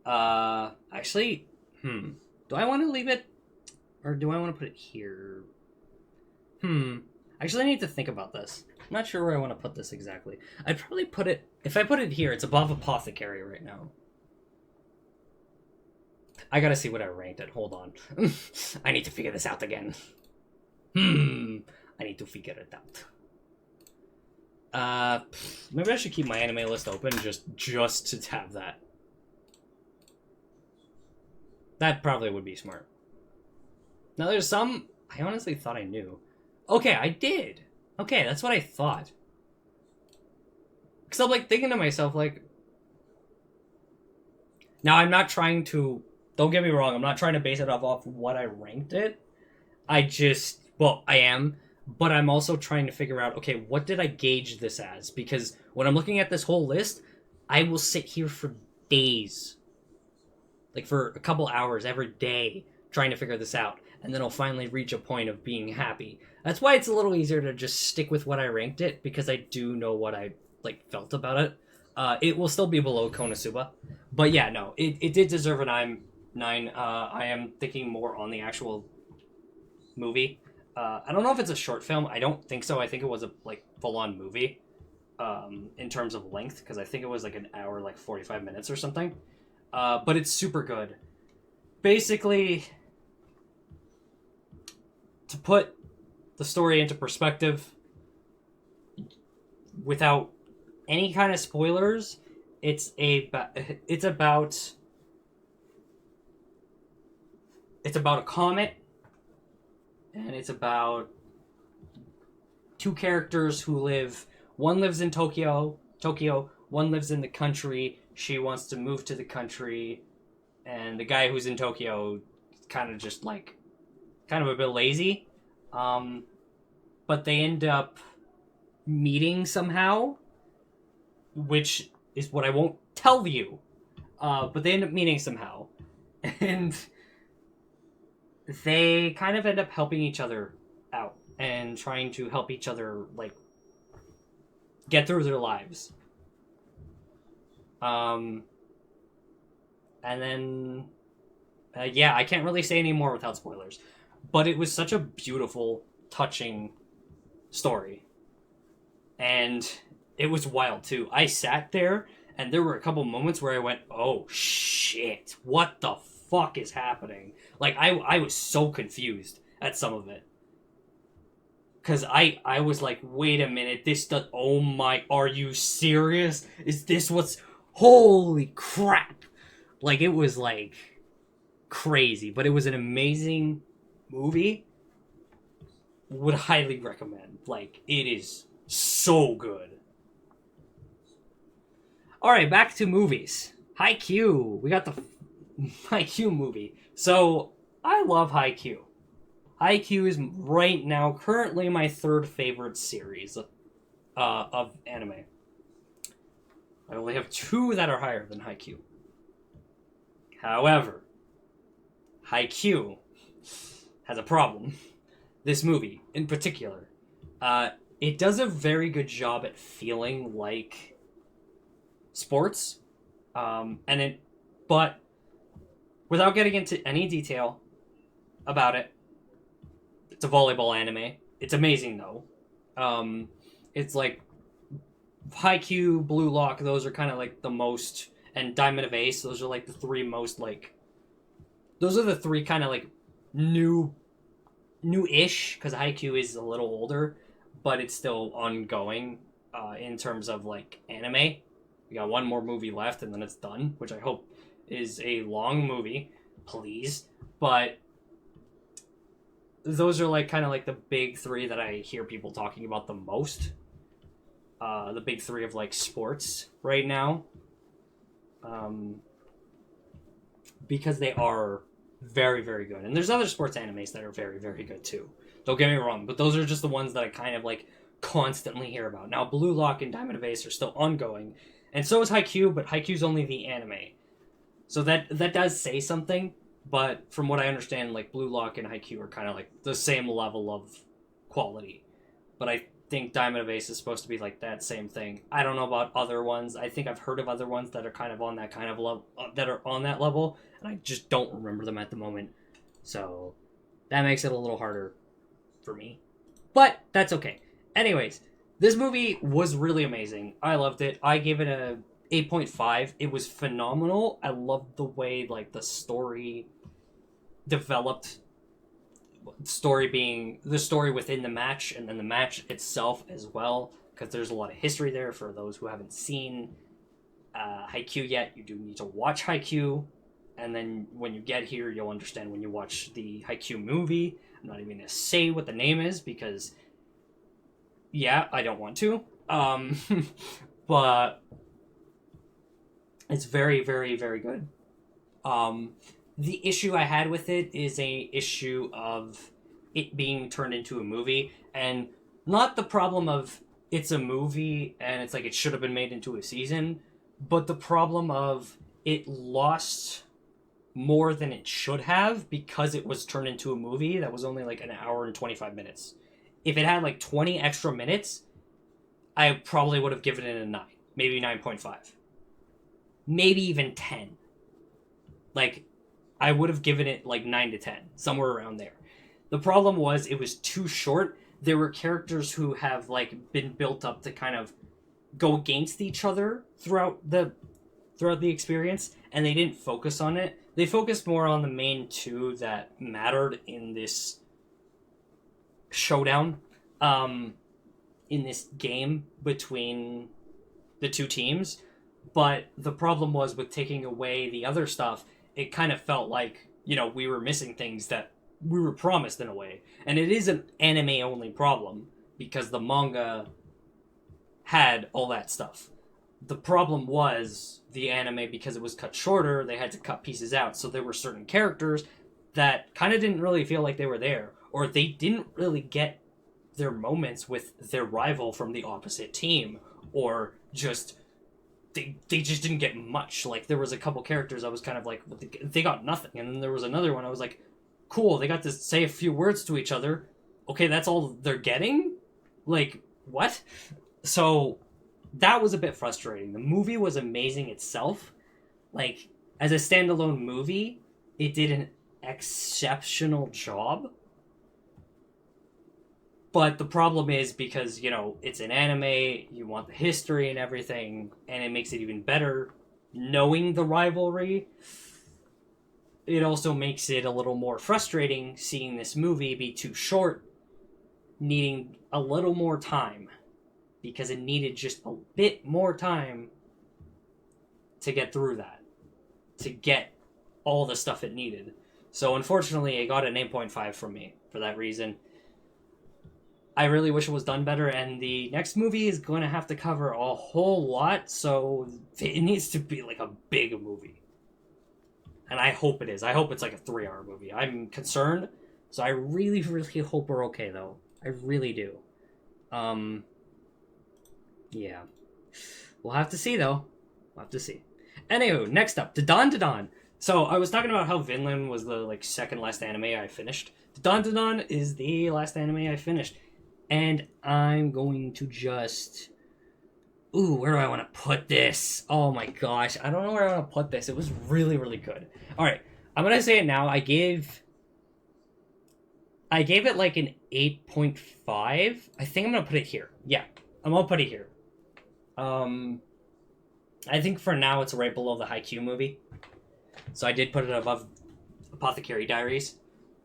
Actually, do I want to leave it, or do I want to put it here? Actually, I need to think about this. I'm not sure where I want to put this exactly. I'd probably put it, if I put it here, it's above Apothecary right now. I gotta see what I ranked it. Hold on. I need to figure this out again. I need to figure it out. Maybe I should keep my anime list open just to have that. That probably would be smart. Now there's some I honestly thought I knew. Okay, I did. Okay, that's what I thought. Because I'm like thinking to myself, like, now I'm not trying to, don't get me wrong, I'm not trying to base it off what I ranked it. I am, but I'm also trying to figure out, okay, what did I gauge this as? Because when I'm looking at this whole list, I will sit here for days. Like for a couple hours every day trying to figure this out. And then I'll finally reach a point of being happy. That's why it's a little easier to just stick with what I ranked it, because I do know what I felt about it. It will still be below KonoSuba. But yeah, no, it did deserve a 9. I am thinking more on the actual movie. I don't know if it's a short film. I don't think so. I think it was a full-on movie in terms of length, because I think it was an hour, 45 minutes or something. But it's super good. Basically, to put the story into perspective without any kind of spoilers, it's about a comet, and it's about two characters who live. One lives in Tokyo. One lives in the country. She wants to move to the country, and the guy who's in Tokyo is kind of a bit lazy. But they end up meeting somehow, which is what I won't tell you. But they end up meeting somehow, and they kind of end up helping each other out and trying to help each other get through their lives. And then I can't really say any more without spoilers, but it was such a beautiful, touching story, and it was wild too. I sat there and there were a couple moments where I went, oh shit, what the fuck is happening? I was so confused at some of it. Because I was like, wait a minute, oh my, are you serious? Is this what's, holy crap. It was crazy, but it was an amazing movie. Would highly recommend. It is so good. Alright, back to movies. Haikyuu. We got the Haikyuu movie. So, I love Haikyuu. Haikyuu is right now currently my third favorite series of anime. I only have 2 that are higher than Haikyuu. However, Haikyuu has a problem. This movie, in particular. It does a very good job at feeling like sports. But without getting into any detail about it, it's a volleyball anime. It's amazing, though. It's Haikyu, Blue Lock, those are kind of the most, and Diamond of Ace, those are the 3 most those are the 3 kind of new-ish, because Haikyu is a little older, but it's still ongoing in terms of anime. We got 1 more movie left and then it's done, which I hope is a long movie, please. But those are kind of the big 3 that I hear people talking about the most. The big 3 of sports right now, because they are very, very good. And there's other sports animes that are very, very good too. Don't get me wrong, but those are just the ones that I kind of constantly hear about. Now, Blue Lock and Diamond of Ace are still ongoing, and so is Haikyuu, but Haikyuu's only the anime. So that does say something, but from what I understand, Blue Lock and Haikyuu are kind of the same level of quality. But I think Diamond of Ace is supposed to be like that same thing. I don't know about other ones. I think I've heard of other ones that are kind of on that kind of level, that are on that level, and I just don't remember them at the moment. So that makes it a little harder for me. But that's okay. Anyways, this movie was really amazing. I loved it. I gave it a 8.5. It was phenomenal. I loved the way like the story developed. Story being the story within the match, and then the match itself as well, because there's a lot of history there for those who haven't seen Haikyuu yet. You do need to watch Haikyuu, and then when you get here, you'll understand when you watch the Haikyuu movie. I'm not even going to say what the name is, because yeah, I don't want to. But it's very, very, very good. The issue I had with it is a issue of it being turned into a movie, and not the problem of it's a movie and it's like it should have been made into a season, but the problem of it lost more than it should have because it was turned into a movie that was only like an hour and 25 minutes. If it had like 20 extra minutes, I probably would have given it a 9, maybe 9.5, maybe even 10. Like, I would have given it like 9 to 10, somewhere around there. The problem was it was too short. There were characters who have like been built up to kind of go against each other throughout the experience, and they didn't focus on it. They focused more on the main two that mattered in this showdown, in this game between the two teams. But the problem was with taking away the other stuff, it kind of felt like, you know, we were missing things that we were promised in a way. And it is an anime-only problem, because the manga had all that stuff. The problem was the anime, because it was cut shorter, they had to cut pieces out. So there were certain characters that kind of didn't really feel like they were there, or they didn't really get their moments with their rival from the opposite team, or just... They just didn't get much. Like, there was a couple characters I was kind of like, they got nothing. And then there was another one I was like, cool, they got to say a few words to each other. Okay, that's all they're getting? Like, what? So, that was a bit frustrating. The movie was amazing itself. Like, as a standalone movie, it did an exceptional job. But the problem is, because, you know, it's an anime, you want the history and everything, and it makes it even better knowing the rivalry. It also makes it a little more frustrating seeing this movie be too short, needing a little more time, because it needed just a bit more time to get through that, to get all the stuff it needed. So unfortunately, it got an 8.5 from me for that reason. I really wish it was done better, and the next movie is going to have to cover a whole lot, so it needs to be like a big movie. And I hope it is. I hope it's like a 3-hour movie. I'm concerned, so I really, really hope we're okay, though. I really do. Yeah. We'll have to see, though. We'll have to see. Anywho, next up, Dandadan. So, I was talking about how Vinland was the, like, second last anime I finished. Dandadan is the last anime I finished. And I'm going to just... Ooh, where do I want to put this? Oh my gosh, I don't know where I want to put this. It was really, really good. Alright, I'm going to say it now. I gave it like an 8.5. I think I'm going to put it here. Yeah, I'm going to put it here. I think for now it's right below the Haikyuu movie. So I did put it above Apothecary Diaries.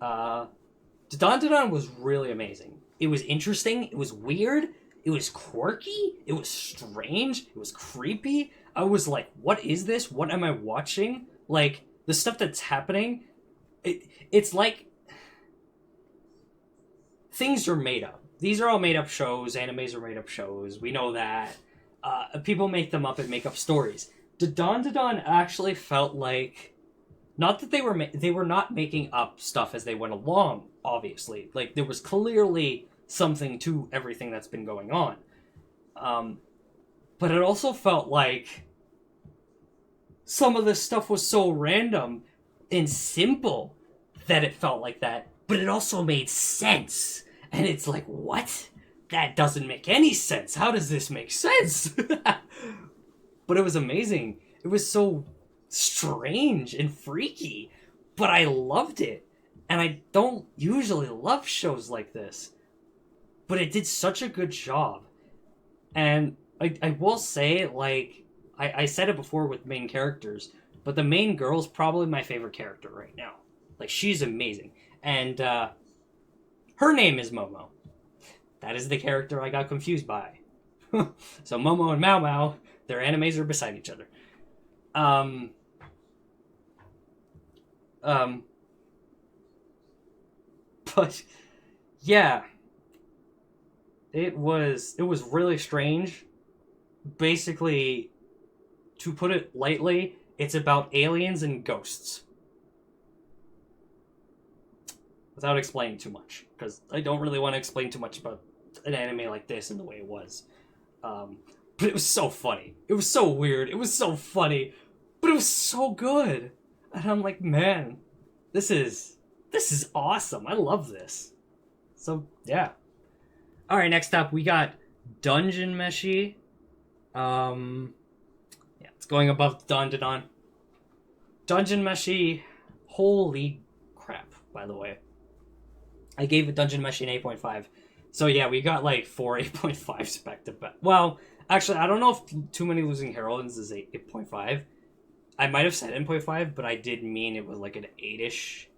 Dandadan was really amazing. It was interesting. It was weird. It was quirky. It was strange. It was creepy. I was like, what is this? What am I watching? Like, the stuff that's happening, it's like things are made up. These are all made up shows. Animes are made up shows. We know that. People make them up and make up stories. Dandadan actually felt like... Not that they were not making up stuff as they went along, obviously. Like, there was clearly something to everything that's been going on. But it also felt like some of this stuff was so random and simple that it felt like that. But it also made sense. And it's like, what? that doesn't make any sense. How does this make sense? But it was amazing. It was so strange and freaky, but I loved it. And I don't usually love shows like this, but it did such a good job. And I will say, like, I said it before with main characters, but the main girl's probably my favorite character right now. Like, she's amazing. And her name is Momo. That is the character I got confused by. So Momo and Mao Mao, their animes are beside each other. But yeah, it was really strange. Basically, to put it lightly, it's about aliens and ghosts. Without explaining too much, because I don't really want to explain too much about an anime like this and the way it was. But it was so funny. It was so weird. It was so funny. But it was so good. And I'm like, man, this is awesome. I love this. So, yeah. Alright, next up, we got Dungeon Meshi. Yeah, it's going above Dandadan. Dungeon Meshi, holy crap, by the way. I gave it Dungeon Meshi an 8.5. So yeah, we got like 4 8.5s back to back. Well, actually, I don't know if Too Many Losing Heroines is 8.5. I might have said 8.5, but I did mean it was like an 8-ish.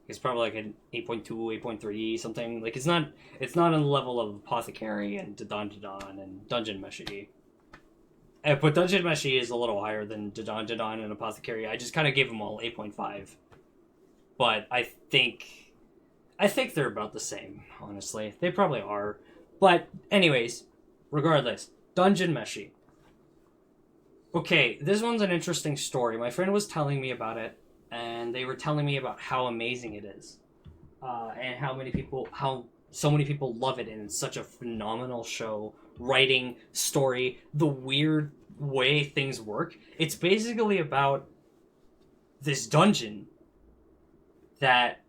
It's probably like an 8.2, 8.3, something. Like, it's not on the level of Apothecary and Dandadan and Dungeon Meshi. But Dungeon Meshi is a little higher than Dandadan and Apothecary. I just kind of gave them all 8.5. But I think they're about the same, honestly. They probably are. But anyways, regardless, Dungeon Meshi. Okay, this one's an interesting story. My friend was telling me about it, and they were telling me about how amazing it is. And how so many people love it, and it's such a phenomenal show. Writing, story, the weird way things work. It's basically about this dungeon that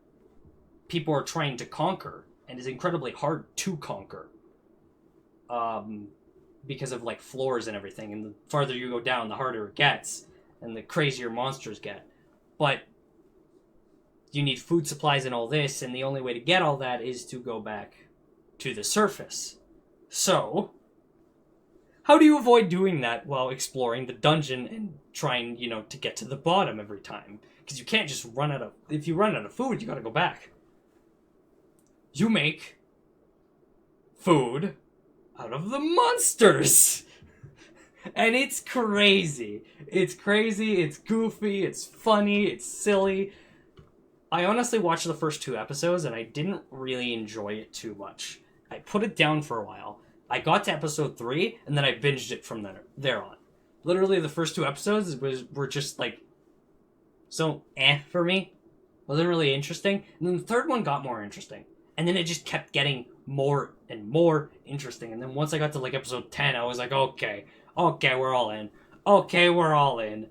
people are trying to conquer, and is incredibly hard to conquer. Because of like floors and everything, and the farther you go down, the harder it gets, and the crazier monsters get. But you need food supplies and all this, and the only way to get all that is to go back to the surface. So, how do you avoid doing that while exploring the dungeon and trying, to get to the bottom every time? Because you can't just if you run out of food, you gotta go back. You make food out of the monsters. And it's crazy. It's crazy, it's goofy, it's funny, it's silly. I honestly watched the first 2 episodes and I didn't really enjoy it too much. I put it down for a while. I got to episode 3 and then I binged it from there on. Literally the first 2 episodes were just like so for me. Wasn't really interesting. And then the third one got more interesting. And then it just kept getting more and more interesting. And then once I got to like episode 10, I was like, okay, we're all in. Okay, we're all in.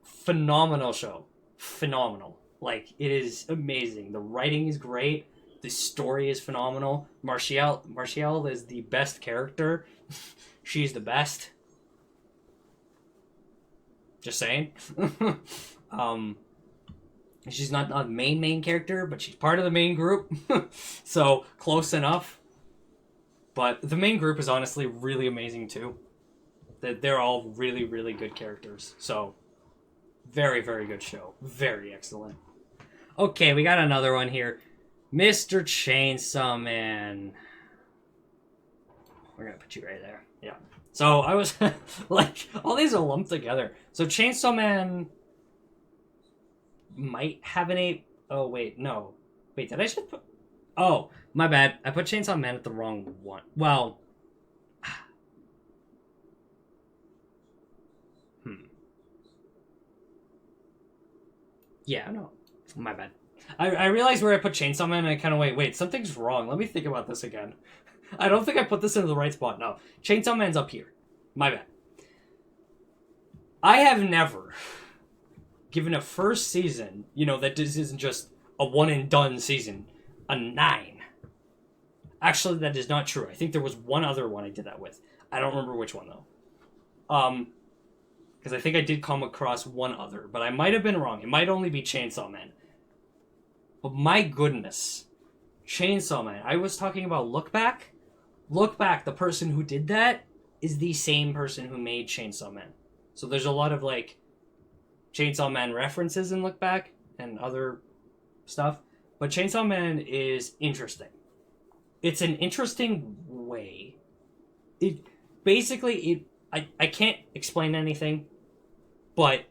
Phenomenal show. Phenomenal. Like, it is amazing. The writing is great. The story is phenomenal. Martial is the best character. She's the best. Just saying. She's not the main character, but she's part of the main group. So, close enough. But the main group is honestly really amazing, too. They're all really, really good characters. So, very, very good show. Very excellent. Okay, we got another one here. Mr. Chainsaw Man. We're gonna put you right there. Yeah. So, I was... like, all these are lumped together. So, Chainsaw Man... might have an 8. Oh, wait, no. Wait, did I just put... Oh, my bad. I put Chainsaw Man at the wrong one. Well... Yeah, no. My bad. I realized where I put Chainsaw Man and I kind of wait, something's wrong. Let me think about this again. I don't think I put this into the right spot. No. Chainsaw Man's up here. My bad. I have never given a first season, that this isn't just a one and done season, a 9. Actually, that is not true. I think there was one other one I did that with. I don't remember which one, though. Because I think I did come across one other, but I might have been wrong. It might only be Chainsaw Man. But my goodness. Chainsaw Man. I was talking about Look Back. Look Back, the person who did that is the same person who made Chainsaw Man. So there's a lot of, like, Chainsaw Man references in Look Back and other stuff. But Chainsaw Man is interesting. It's an interesting way. I can't explain anything, but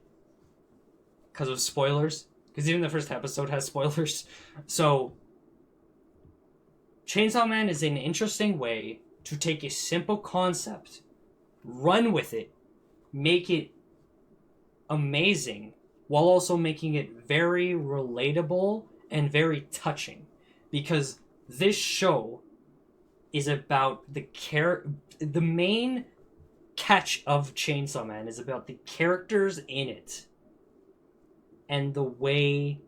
because of spoilers, because even the first episode has spoilers. So Chainsaw Man is an interesting way to take a simple concept, run with it, make it amazing, while also making it very relatable and very touching. Because this show is about the main catch of Chainsaw Man is about the characters in it and the way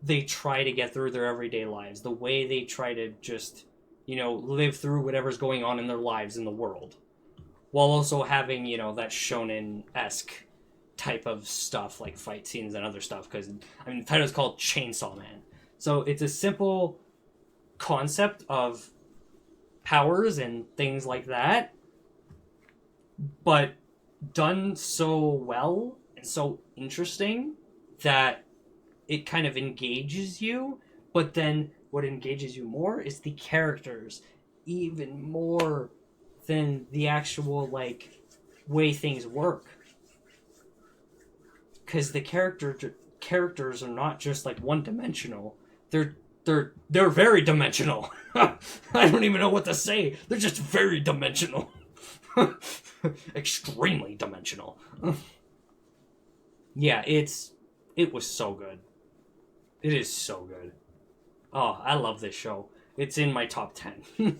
they try to get through their everyday lives, the way they try to just, live through whatever's going on in their lives in the world, while also having, that shonen-esque type of stuff, like fight scenes and other stuff, because, the title's called Chainsaw Man. So it's a simple concept of powers and things like that, but done so well and so interesting that it kind of engages you. But then what engages you more is the characters, even more than the actual, like, way things work. Because the characters are not just, like, one-dimensional. They're very dimensional. I don't even know what to say. They're just very dimensional. Extremely dimensional. Yeah, it was so good. It is so good. Oh, I love this show. It's in my top 10.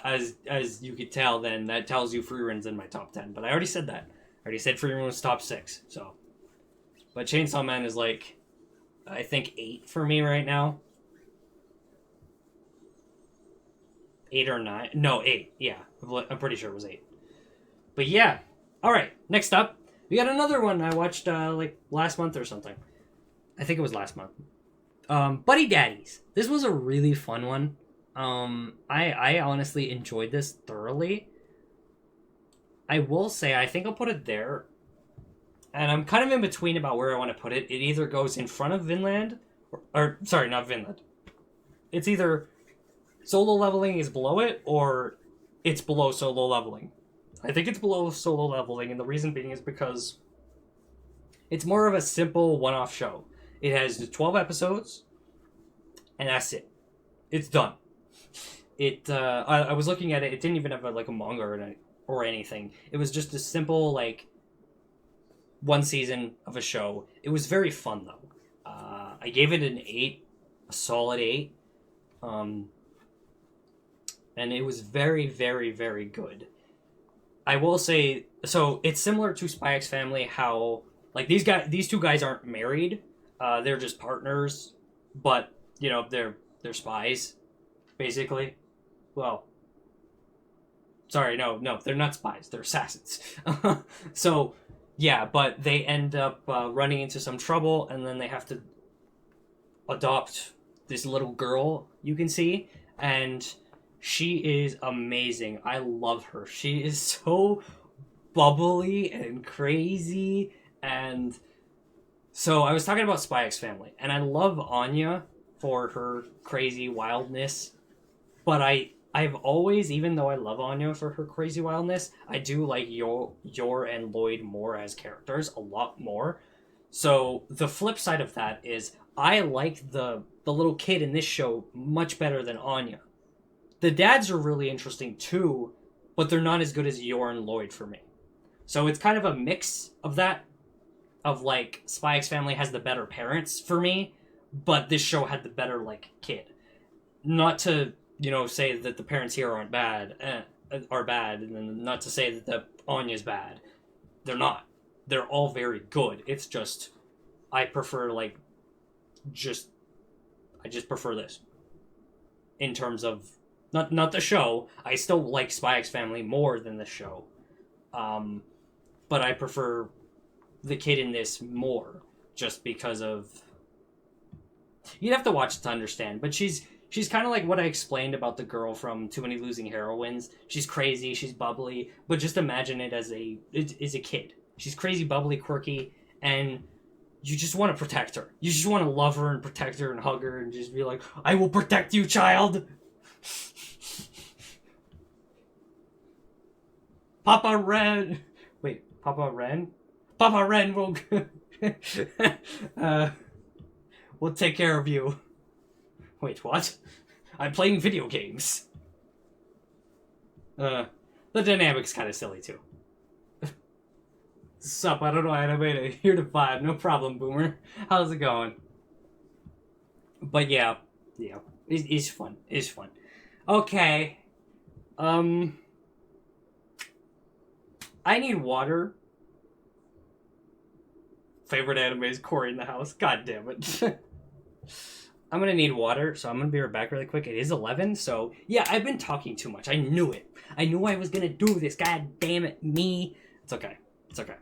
As you could tell, then that tells you Frieren's in my top 10. But I already said that. I already said Frieren was top 6. So, but Chainsaw Man is like, I think 8 for me right now. 8 or 9. No, 8. Yeah, I'm pretty sure it was 8. But yeah. All right. Next up, we got another one I watched like last month or something. I think it was last month. Buddy Daddies. This was a really fun one. I honestly enjoyed this thoroughly. I will say, I think I'll put it there. And I'm kind of in between about where I want to put it. It either goes in front of Vinland, or sorry, not Vinland. It's either Solo Leveling is below it, or it's below Solo Leveling. I think it's below Solo Leveling, and the reason being is because it's more of a simple one-off show. It has 12 episodes, and that's it. It's done. I was looking at it. It didn't even have a manga or anything. It was just a simple one season of a show. It was very fun though. I gave it an 8, a solid 8. And it was very, very, very good. I will say, so it's similar to Spy X Family, how these two guys aren't married. They're just partners, but they're spies, basically. Well, sorry, no, they're not spies. They're assassins. So, yeah, but they end up running into some trouble, and then they have to adopt this little girl you can see, and she is amazing. I love her. She is so bubbly and crazy, and so I was talking about Spy X Family, and I love Anya for her crazy wildness, but I've always, even though I love Anya for her crazy wildness, I do like Yor and Lloyd more as characters, a lot more. So the flip side of that is I like the little kid in this show much better than Anya. The dads are really interesting too, but they're not as good as Yor and Lloyd for me. So it's kind of a mix of that, of Spy X Family has the better parents for me, but this show had the better kid. Not to say that the parents here are bad, and then not to say that the Anya's bad. They're not. They're all very good. It's just I prefer I just prefer this. in terms of not the show. I still like Spy X Family more than the show, but I prefer the kid in this more just because of. You'd have to watch it to understand, but she's kind of like what I explained about the girl from Too Many Losing Heroines. She's crazy, she's bubbly, but just imagine it as a kid. She's crazy, bubbly, quirky, and you just want to protect her. You just want to love her and protect her and hug her and just be like, I will protect you, child! Papa Ren! Wait, Papa Ren? Papa Ren will... we'll take care of you. Wait, what? I'm playing video games. The dynamic's kind of silly, too. Sup, I don't know anime, here to 5, no problem, Boomer. How's it going? But yeah, it's fun, it's fun. Okay, I need water. Favorite anime is Cory in the House, god damn it. I'm gonna need water, so I'm gonna be right back really quick. It is 11, so yeah, I've been talking too much. I knew it. I knew I was gonna do this, god damn it, me. It's okay, it's okay.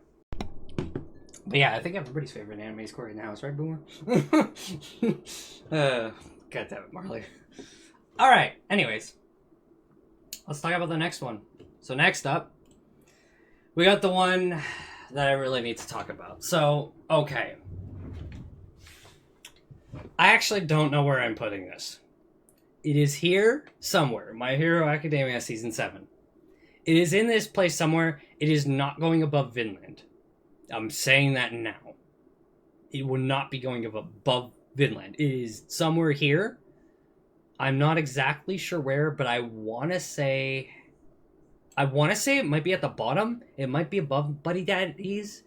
But yeah, I think everybody's favorite anime is Cory in the House, right, Boomer? God damn it, Marley. Alright, anyways. Let's talk about the next one. So next up, we got the one that I really need to talk about. So, okay. I actually don't know where I'm putting this. It is here somewhere. My Hero Academia Season 7. It is in this place somewhere. It is not going above Vinland. I'm saying that now. It will not be going above Vinland. It is somewhere here. I'm not exactly sure where, but I want to say it might be at the bottom. It might be above Buddy Daddies.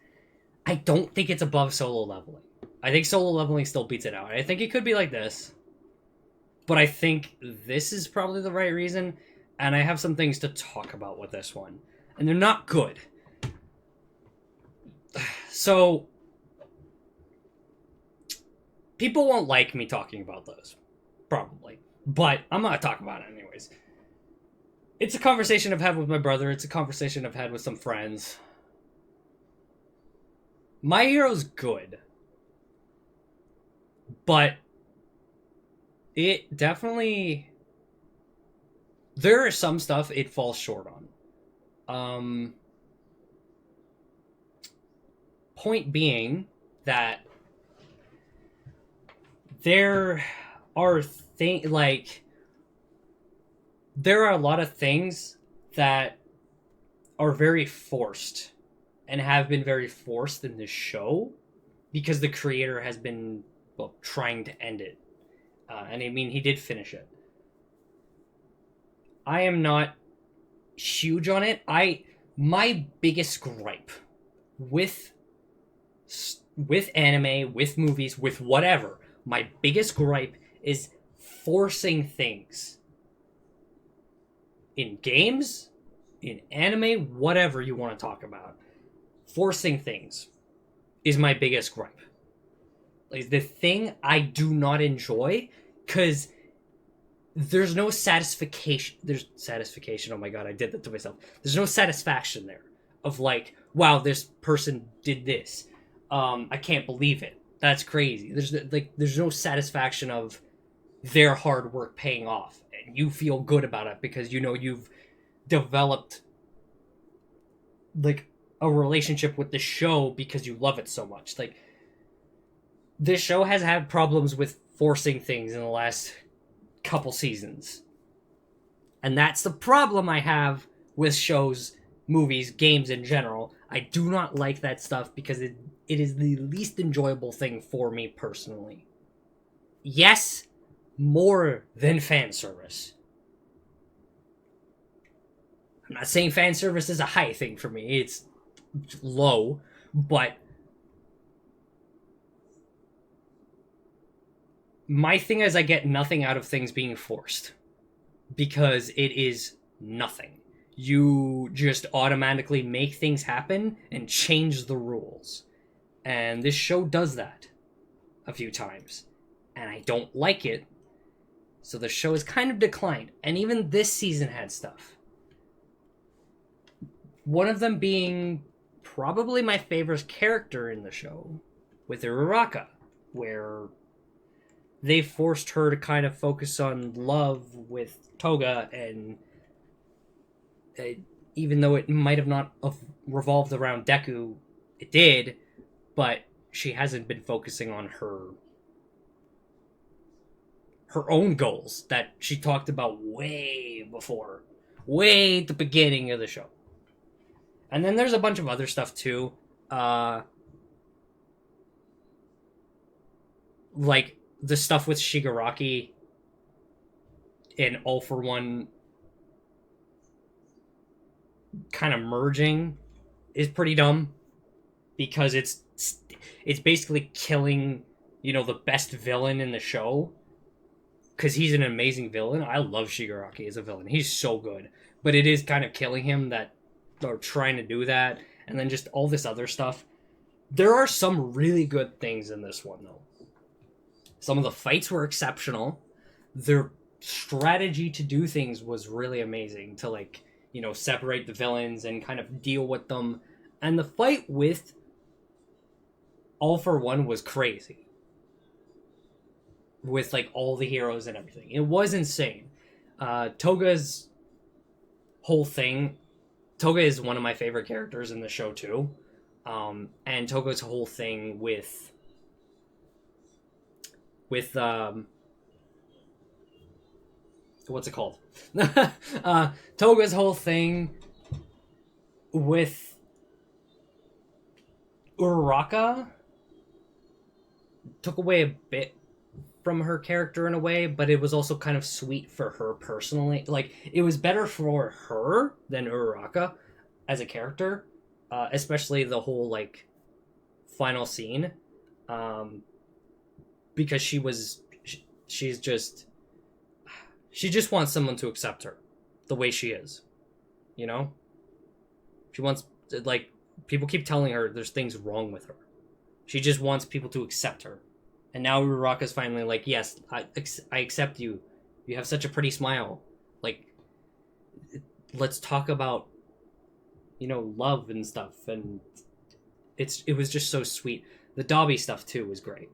I don't think it's above Solo Leveling. I think Solo Leveling still beats it out. I think it could be like this. But I think this is probably the right reason. And I have some things to talk about with this one. And they're not good. So, people won't like me talking about those. Probably. But I'm going to talk about it anyways. It's a conversation I've had with my brother. It's a conversation I've had with some friends. My Hero's good. But it definitely... There is some stuff it falls short on. Point being that there are there are a lot of things that are very forced and have been very forced in this show because the creator has been trying to end it. And I mean, he did finish it. I am not huge on it. My biggest gripe with anime, with movies, with whatever, my biggest gripe is forcing things. In games, in anime, whatever you want to talk about. Forcing things is my biggest gripe. Like, the thing I do not enjoy, because there's no satisfaction. Oh my god, I did that to myself. There's no satisfaction there of like, wow, this person did this. I can't believe it. That's crazy. There's no satisfaction of their hard work paying off, and you feel good about it because you know you've developed like a relationship with the show because you love it so much. Like, this show has had problems with forcing things in the last couple seasons, and that's the problem I have with shows, movies, games in general. I do not like that stuff because it is the least enjoyable thing for me personally. Yes, more than fan service. I'm not saying fan service is a high thing for me. It's low, but my thing is I get nothing out of things being forced because it is nothing. You just automatically make things happen and change the rules. And this show does that a few times. And I don't like it So the show has kind of declined. And even this season had stuff. One of them being probably my favorite character in the show, with Uraraka, where they forced her to kind of focus on love with Toga, and even though it might have not revolved around Deku, it did, but she hasn't been focusing on her own goals that she talked about way at the beginning of the show. And then there's a bunch of other stuff too. Like the stuff with Shigaraki and All For One kind of merging is pretty dumb, because it's basically killing, the best villain in the show, because he's an amazing villain. I love Shigaraki as a villain. He's so good. But it is kind of killing him that they're trying to do that. And then just all this other stuff. There are some really good things in this one, though. Some of the fights were exceptional. Their strategy to do things was really amazing. To, separate the villains and kind of deal with them. And the fight with All For One was crazy. With, all the heroes and everything. It was insane. Toga's whole thing... Toga is one of my favorite characters in the show, too. And Toga's whole thing with what's it called? Toga's whole thing with Uraraka took away a bit from her character in a way, but it was also kind of sweet for her personally. It was better for her than Uraraka as a character, especially the whole, final scene, because she just wants someone to accept her the way she is, She wants, people keep telling her there's things wrong with her. She just wants people to accept her. And now Uraraka's finally yes, I accept you. You have such a pretty smile. Let's talk about, love and stuff. And it was just so sweet. The Dobby stuff, too, was great.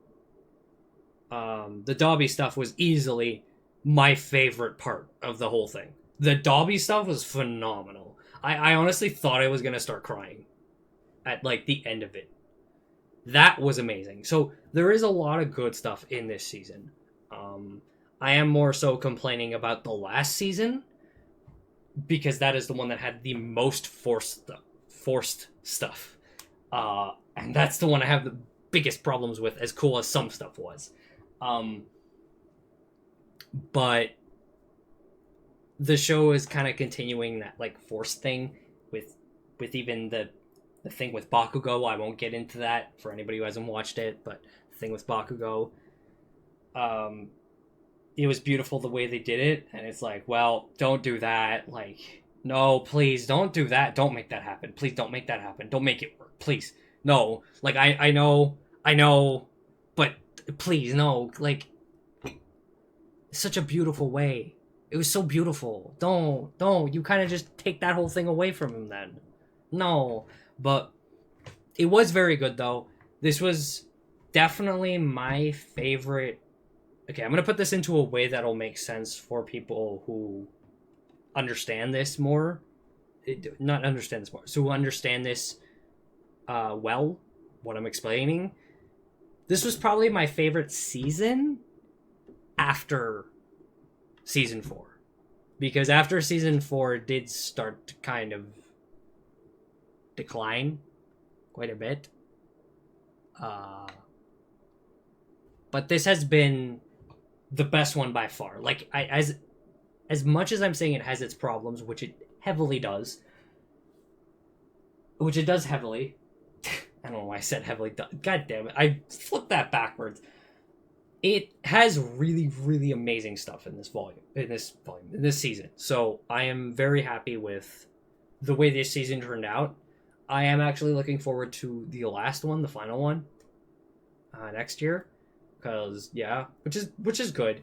The Dobby stuff was easily my favorite part of the whole thing. The Dobby stuff was phenomenal. I honestly thought I was going to start crying at, the end of it. That was amazing. So there is a lot of good stuff in this season. I am more so complaining about the last season, because that is the one that had the most forced stuff. And that's the one I have the biggest problems with, as cool as some stuff was. But the show is kind of continuing that forced thing with even the thing with Bakugo. I won't get into that for anybody who hasn't watched it, but the thing with Bakugo, it was beautiful the way they did it, and it's well, don't do that. No, please, don't do that. Don't make that happen. Please don't make that happen. Don't make it work. Please. No. I know, but please, no. Such a beautiful way. It was so beautiful. Don't. You kind of just take that whole thing away from him then. No. But it was very good, though. This was definitely my favorite. Okay, I'm going to put this into a way that'll make sense for people who understand this more. Not understand this more. So who understand this well, what I'm explaining. This was probably my favorite season after Season 4. Because after Season 4, it did start to kind of decline quite a bit. But this has been the best one by far. As much as I'm saying it has its problems, which it heavily does, which it does heavily. I don't know why I said heavily. God damn it. I flipped that backwards. It has really, really amazing stuff in this season. So I am very happy with the way this season turned out. I am actually looking forward to the last one, the final one, next year, because which is good.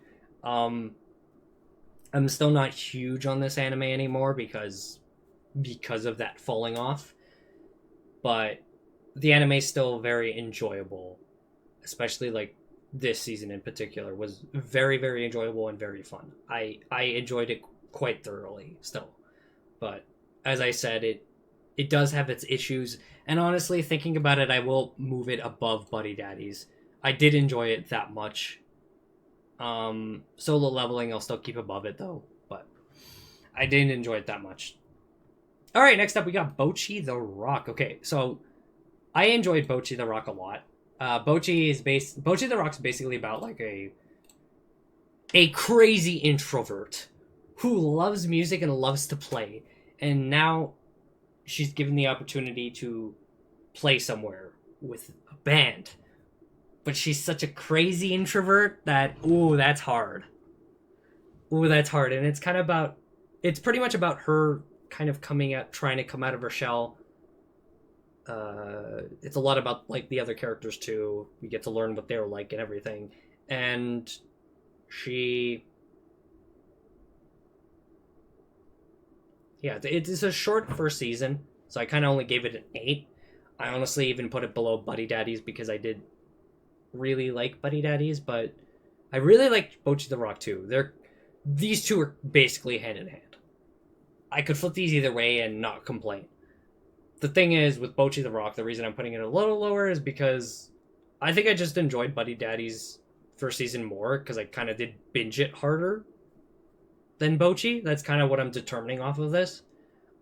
I'm still not huge on this anime anymore because of that falling off. But the anime is still very enjoyable, especially like this season in particular was very, very enjoyable and very fun. I enjoyed it quite thoroughly still. But as I said, it does have its issues, and honestly, thinking about it, I will move it above Buddy Daddies. I did enjoy it that much. Solo leveling, I'll still keep above it though, but I didn't enjoy it that much. All right, next up we got Bocchi the Rock. Okay, so I enjoyed Bocchi the Rock a lot. Bocchi the Rock's basically about like a crazy introvert who loves music and loves to play, and now she's given the opportunity to play somewhere with a band. But she's such a crazy introvert that that's hard. That's hard, and it's pretty much about her kind of trying to come out of her shell. It's a lot about like the other characters too. We get to learn what they're like and everything, and it's a short first season, so I kind of only gave it an 8. I honestly even put it below Buddy Daddies because I did really like Buddy Daddies, but I really liked Bocchi the Rock too. These two are basically hand in hand. I could flip these either way and not complain. The thing is, with Bocchi the Rock, the reason I'm putting it a little lower is because I think I just enjoyed Buddy Daddies first season more because I kind of did binge it harder than Bocchi. That's kind of what I'm determining off of this.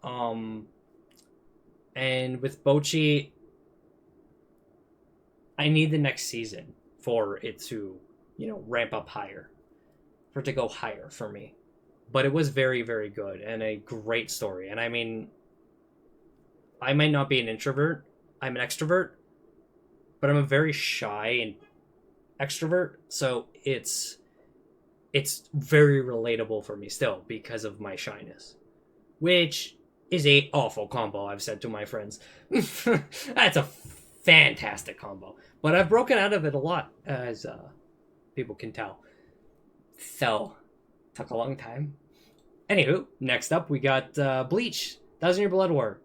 And with Bocchi, I need the next season for it to, ramp up higher, for it to go higher for me. But it was very, very good and a great story. And I mean, I might not be an introvert. I'm an extrovert, but I'm a very shy and extrovert. So it's very relatable for me still because of my shyness, which is a awful combo. I've said to my friends, that's a fantastic combo. But I've broken out of it a lot, as people can tell. So, took a long time. Anywho, next up we got Bleach, 1,000 Year Blood War.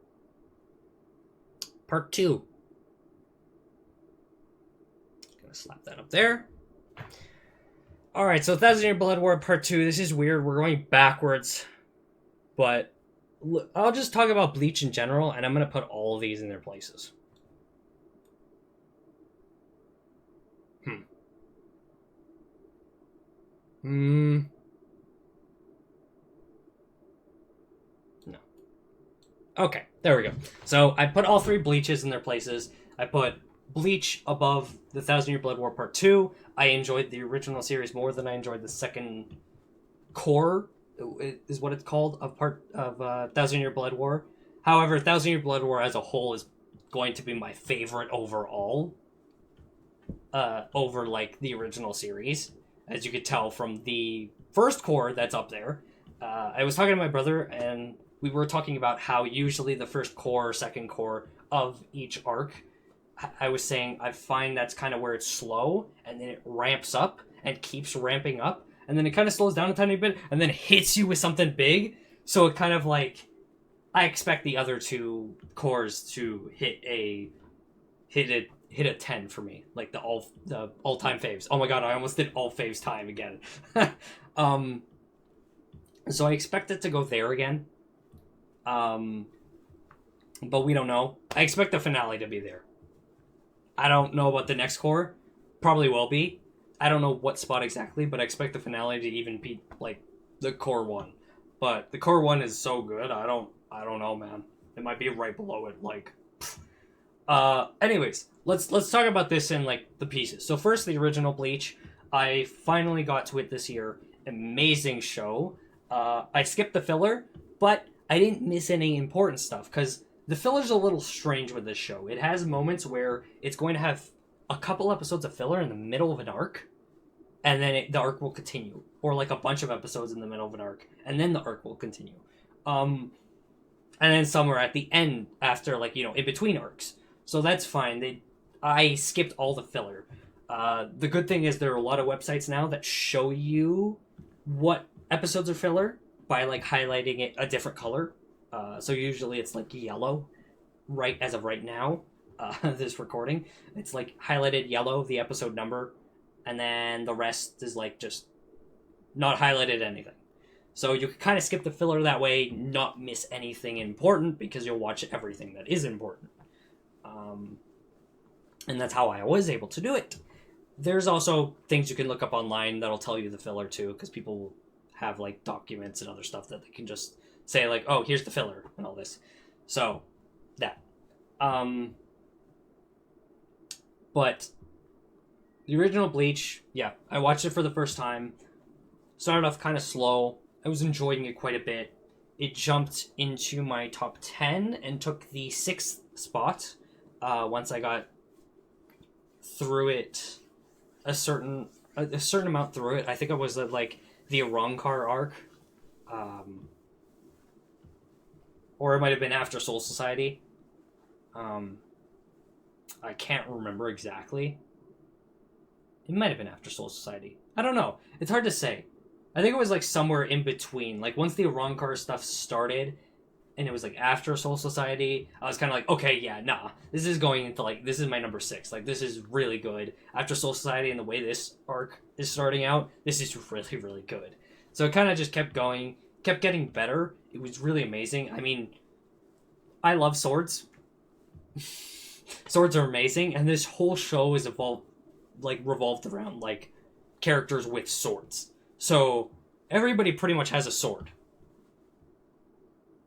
Part 2. Gonna slap that up there. Alright, so 1,000 Year Blood War Part 2. This is weird. We're going backwards. But I'll just talk about Bleach in general, and I'm going to put all of these in their places. No. Okay, there we go. So I put all 3 Bleaches in their places. I put Bleach above the 1,000 Year Blood War Part 2. I enjoyed the original series more than I enjoyed the second core, is what it's called, of 1,000 Year Blood War. However, 1,000 Year Blood War as a whole is going to be my favorite overall, over like the original series, as you could tell from the first core that's up there. I was talking to my brother, and we were talking about how usually the first core, second core of each arc, I was saying I find that's kind of where it's slow, and then it ramps up and keeps ramping up, and then it kind of slows down a tiny bit, and then hits you with something big. So it kind of like, I expect the other 2 cores to hit a 10 for me, like the all-time faves. Oh my god, I almost did all faves time again. So I expect it to go there again. But we don't know. I expect the finale to be there. I don't know about the next core. Probably will be. I don't know what spot exactly, but I expect the finale to even be like the core 1. But the core 1 is so good. I don't know, man. It might be right below it. Like, anyways, let's talk about this in like the pieces. So first, the original Bleach. I finally got to it this year. Amazing show. I skipped the filler, but I didn't miss any important stuff because the filler's a little strange with this show. It has moments where it's going to have a couple episodes of filler in the middle of an arc, and then the arc will continue, or like a bunch of episodes in the middle of an arc, and then the arc will continue. And then somewhere at the end, after like in between arcs. So that's fine. I skipped all the filler. The good thing is there are a lot of websites now that show you what episodes are filler by like highlighting it a different color. So usually it's like yellow, right as of right now. This recording, it's like highlighted yellow, the episode number, and then the rest is like just not highlighted anything. So you can kind of skip the filler that way, not miss anything important because you'll watch everything that is important. And that's how I was able to do it. There's also things you can look up online that'll tell you the filler too, because people have like documents and other stuff that they can just say like, oh, here's the filler and all this. So that. But the original Bleach, yeah, I watched it for the first time. Started off kind of slow. I was enjoying it quite a bit. It jumped into my top 10 and took the 6th spot once I got through it a certain amount through it. I think it was like the Arrancar arc. Or it might have been after Soul Society. I can't remember exactly. It might have been after Soul Society. I don't know. It's hard to say. I think it was like somewhere in between. Like once the Arrancar stuff started, and it was like after Soul Society, I was kind of like, okay, yeah, nah. This is going into like, this is my number 6. Like this is really good. After Soul Society and the way this arc is starting out, this is really, really good. So it kind of just kept going, kept getting better. It was really amazing. I mean, I love swords. Swords are amazing, and this whole show is revolved around like characters with swords. So everybody pretty much has a sword.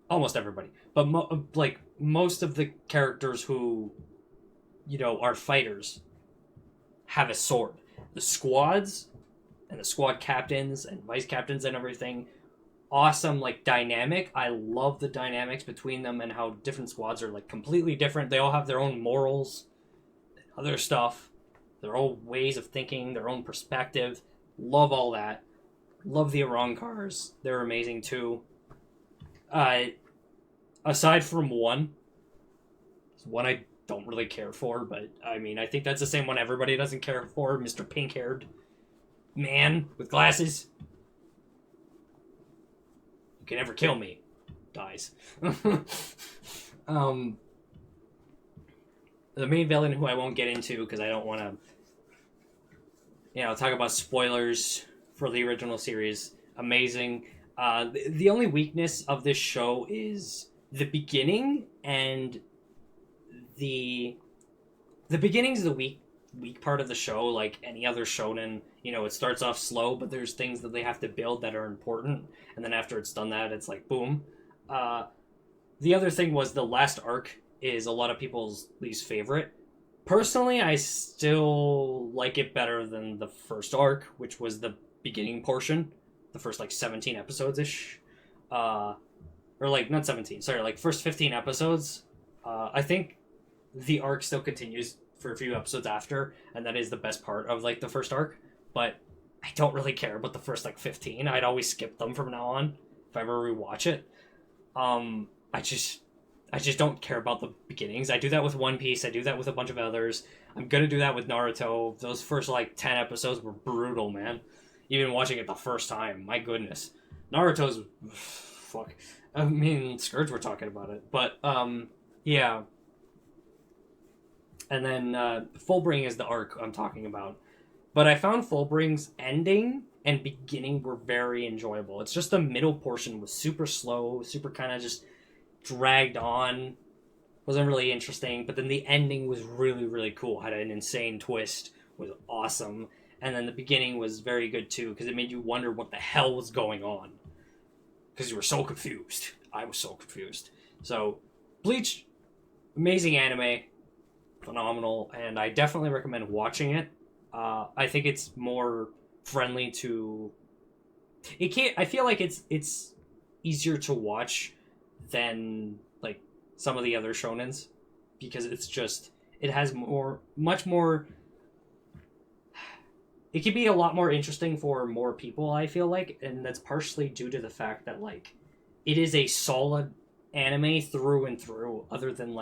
Almost everybody, but most of the characters who, are fighters, have a sword. The squads and the squad captains and vice captains and everything, awesome dynamic. I love the dynamics between them and how different squads are like completely different. They all have their own morals, other stuff, their own ways of thinking, their own perspective. Love all that. Love the Arrancars. They're amazing too. Aside from one I don't really care for, but I mean I think that's the same one everybody doesn't care for, Mr. Pink-haired man with glasses. Can never kill me. Dies. The main villain, who I won't get into because I don't want to, talk about spoilers for the original series. Amazing. The only weakness of this show is the beginning, and the beginning's the weak part of the show. Like any other shonen, it starts off slow, but there's things that they have to build that are important, and then after it's done that, it's like boom. The other thing was the last arc is a lot of people's least favorite. Personally, I still like it better than the first arc, which was the beginning portion, the first 17 episodes ish, or not 17, sorry, first 15 episodes. I think the arc still continues for a few episodes after, and that is the best part of the first arc. But I don't really care about the first 15. I'd always skip them from now on if I ever rewatch it. I just don't care about the beginnings. I do that with One Piece. I do that with a bunch of others. I'm gonna do that with Naruto. Those first 10 episodes were brutal, man. Even watching it the first time, my goodness. Naruto's fuck. I mean, Scourge were talking about it, but yeah. And then Fullbring is the arc I'm talking about. But I found Fullbring's ending and beginning were very enjoyable. It's just the middle portion was super slow, super kind of just dragged on. Wasn't really interesting. But then the ending was really, really cool. Had an insane twist. Was awesome. And then the beginning was very good too, because it made you wonder what the hell was going on. Because you were so confused. I was so confused. So, Bleach, amazing anime. Phenomenal, and I definitely recommend watching it. I think it's more friendly to. I feel like it's easier to watch than some of the other shonens, because it has much more. It could be a lot more interesting for more people, I feel like, and that's partially due to the fact that it is a solid anime through and through, other than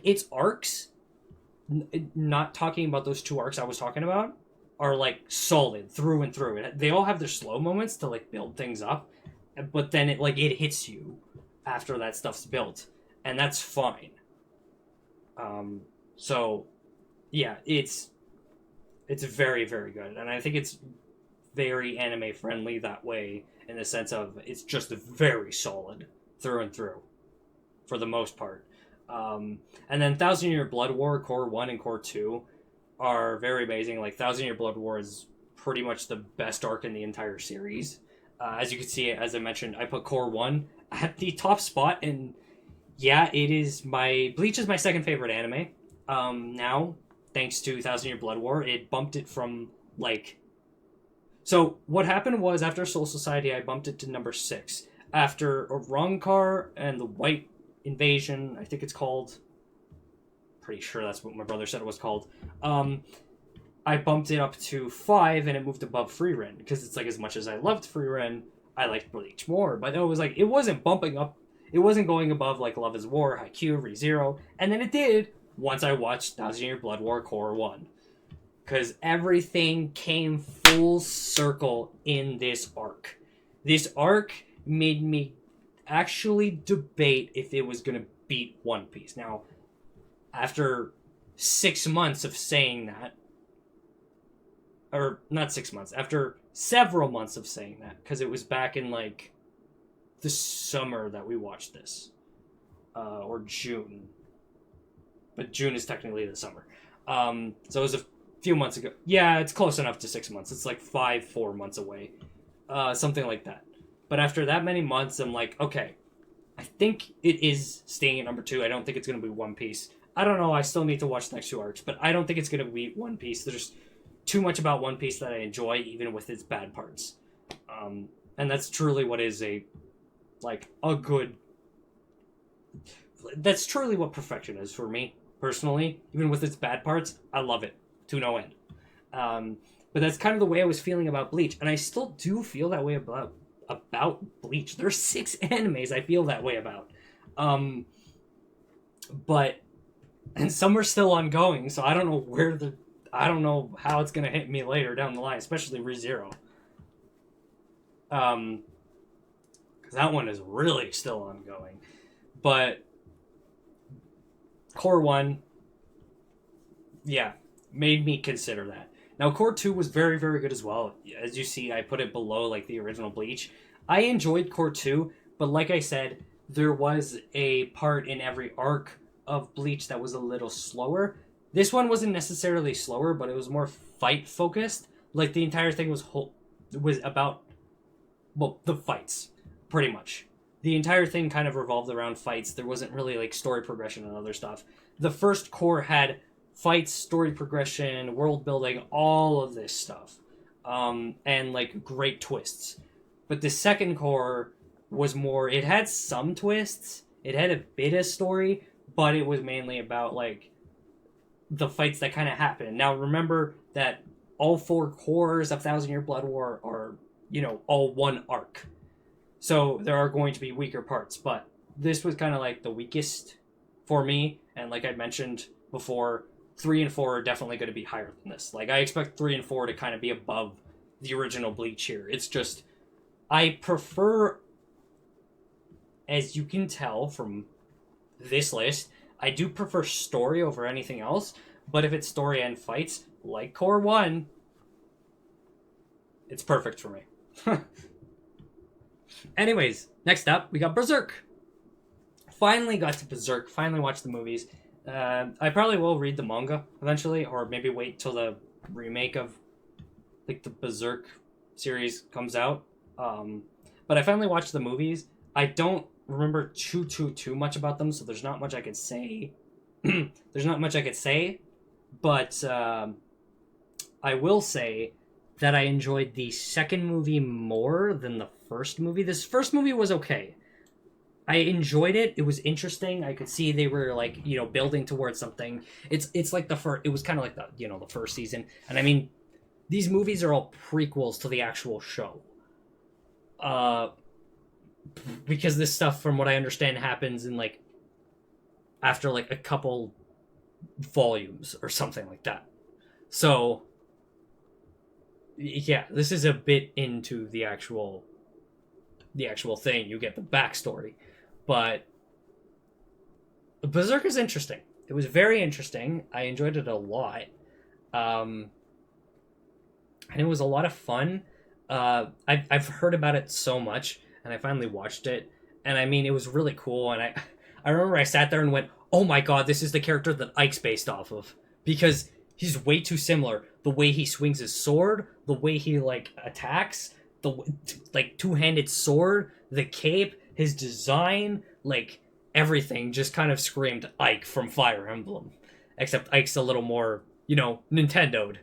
its arcs, not talking about those 2 arcs I was talking about, are like solid through and through. They all have their slow moments to like build things up, but then it hits you after that stuff's built, and that's fine. So yeah, it's very, very good, and I think it's very anime friendly that way, in the sense of it's just very solid through and through for the most part. And then Thousand Year Blood War Core 1 and Core 2 are very amazing. Like Thousand Year Blood War is pretty much the best arc in the entire series. As you can see, as I mentioned, I put Core 1 at the top spot, and yeah, Bleach is my second favorite anime. Now, thanks to Thousand Year Blood War, it bumped it from like. So what happened was, after Soul Society, I bumped it to number 6. After Rancor and the White Invasion, I think it's called. Pretty sure that's what my brother said it was called. I bumped it up to 5, and it moved above Frieren, because it's like, as much as I loved Frieren, I liked Bleach more. But it was like, it wasn't bumping up. It wasn't going above like Love Is War, Haikyu, ReZero, and then it did once I watched Thousand Year Blood War Core 1. Because everything came full circle in this arc. This arc made me actually debate if it was going to beat One Piece. Now, after 6 months of saying that, or not 6 months, after several months of saying that, because it was back in like the summer that we watched this, or June, but June is technically the summer. So it was a few months ago. Yeah, it's close enough to 6 months. It's like 4 months away, something like that. But after that many months, I'm like, okay, I think it is staying at number 2. I don't think it's going to be One Piece. I don't know. I still need to watch the next 2 arcs, but I don't think it's going to be One Piece. There's too much about One Piece that I enjoy, even with its bad parts. And that's truly what is that's truly what perfection is for me, personally. Even with its bad parts, I love it to no end. But that's kind of the way I was feeling about Bleach, and I still do feel that way about Bleach. There's 6 animes I feel that way about. But and some are still ongoing, so I don't know how it's gonna hit me later down the line, especially ReZero. Because that one is really still ongoing. But Core 1, yeah, made me consider that. Now, Core 2 was very, very good as well. As you see, I put it below like the original Bleach. I enjoyed Core 2, but like I said, there was a part in every arc of Bleach that was a little slower. This one wasn't necessarily slower, but it was more fight-focused. Like, the entire thing was about, well, the fights, pretty much. The entire thing kind of revolved around fights. There wasn't really, like, story progression and other stuff. The first core had fights, story progression, world building, all of this stuff. And, like, great twists. But the second core was more... It had some twists. It had a bit of story, but it was mainly about, like, the fights that kind of happened. Now, remember that all 4 cores of Thousand Year Blood War are, all one arc. So there are going to be weaker parts, but this was kind of like the weakest for me. And like I mentioned before, 3 and 4 are definitely going to be higher than this. Like, I expect 3 and 4 to kind of be above the original Bleach here. It's just, I prefer, as you can tell from this list, I do prefer story over anything else. But if it's story and fights, like Core 1, it's perfect for me. Anyways, next up, we got Berserk. Finally got to Berserk. Finally watched the movies. I probably will read the manga eventually, or maybe wait till the remake of like the Berserk series comes out. But I finally watched the movies. I don't remember too much about them, so there's not much I could say. But I will say that I enjoyed the second movie more than the first movie. This first movie was okay. I enjoyed it. It was interesting. I could see they were like, building towards something. It's like the first. It was kind of like the first season. And I mean, these movies are all prequels to the actual show. Because this stuff, from what I understand, happens in like after like a couple volumes or something like that. So yeah, this is a bit into the actual thing. You get the backstory, but Berserk is interesting. It was very interesting. I enjoyed it a lot. Um, and it was a lot of fun. I've heard about it so much, and I finally watched it, and I mean, it was really cool. And I remember I sat there and went, "Oh my god, this is the character that Ike's based off of," because he's way too similar. The way he swings his sword, the way he like attacks, the like two-handed sword, the cape, his design, like everything just kind of screamed Ike from Fire Emblem, except Ike's a little more, Nintendo'd.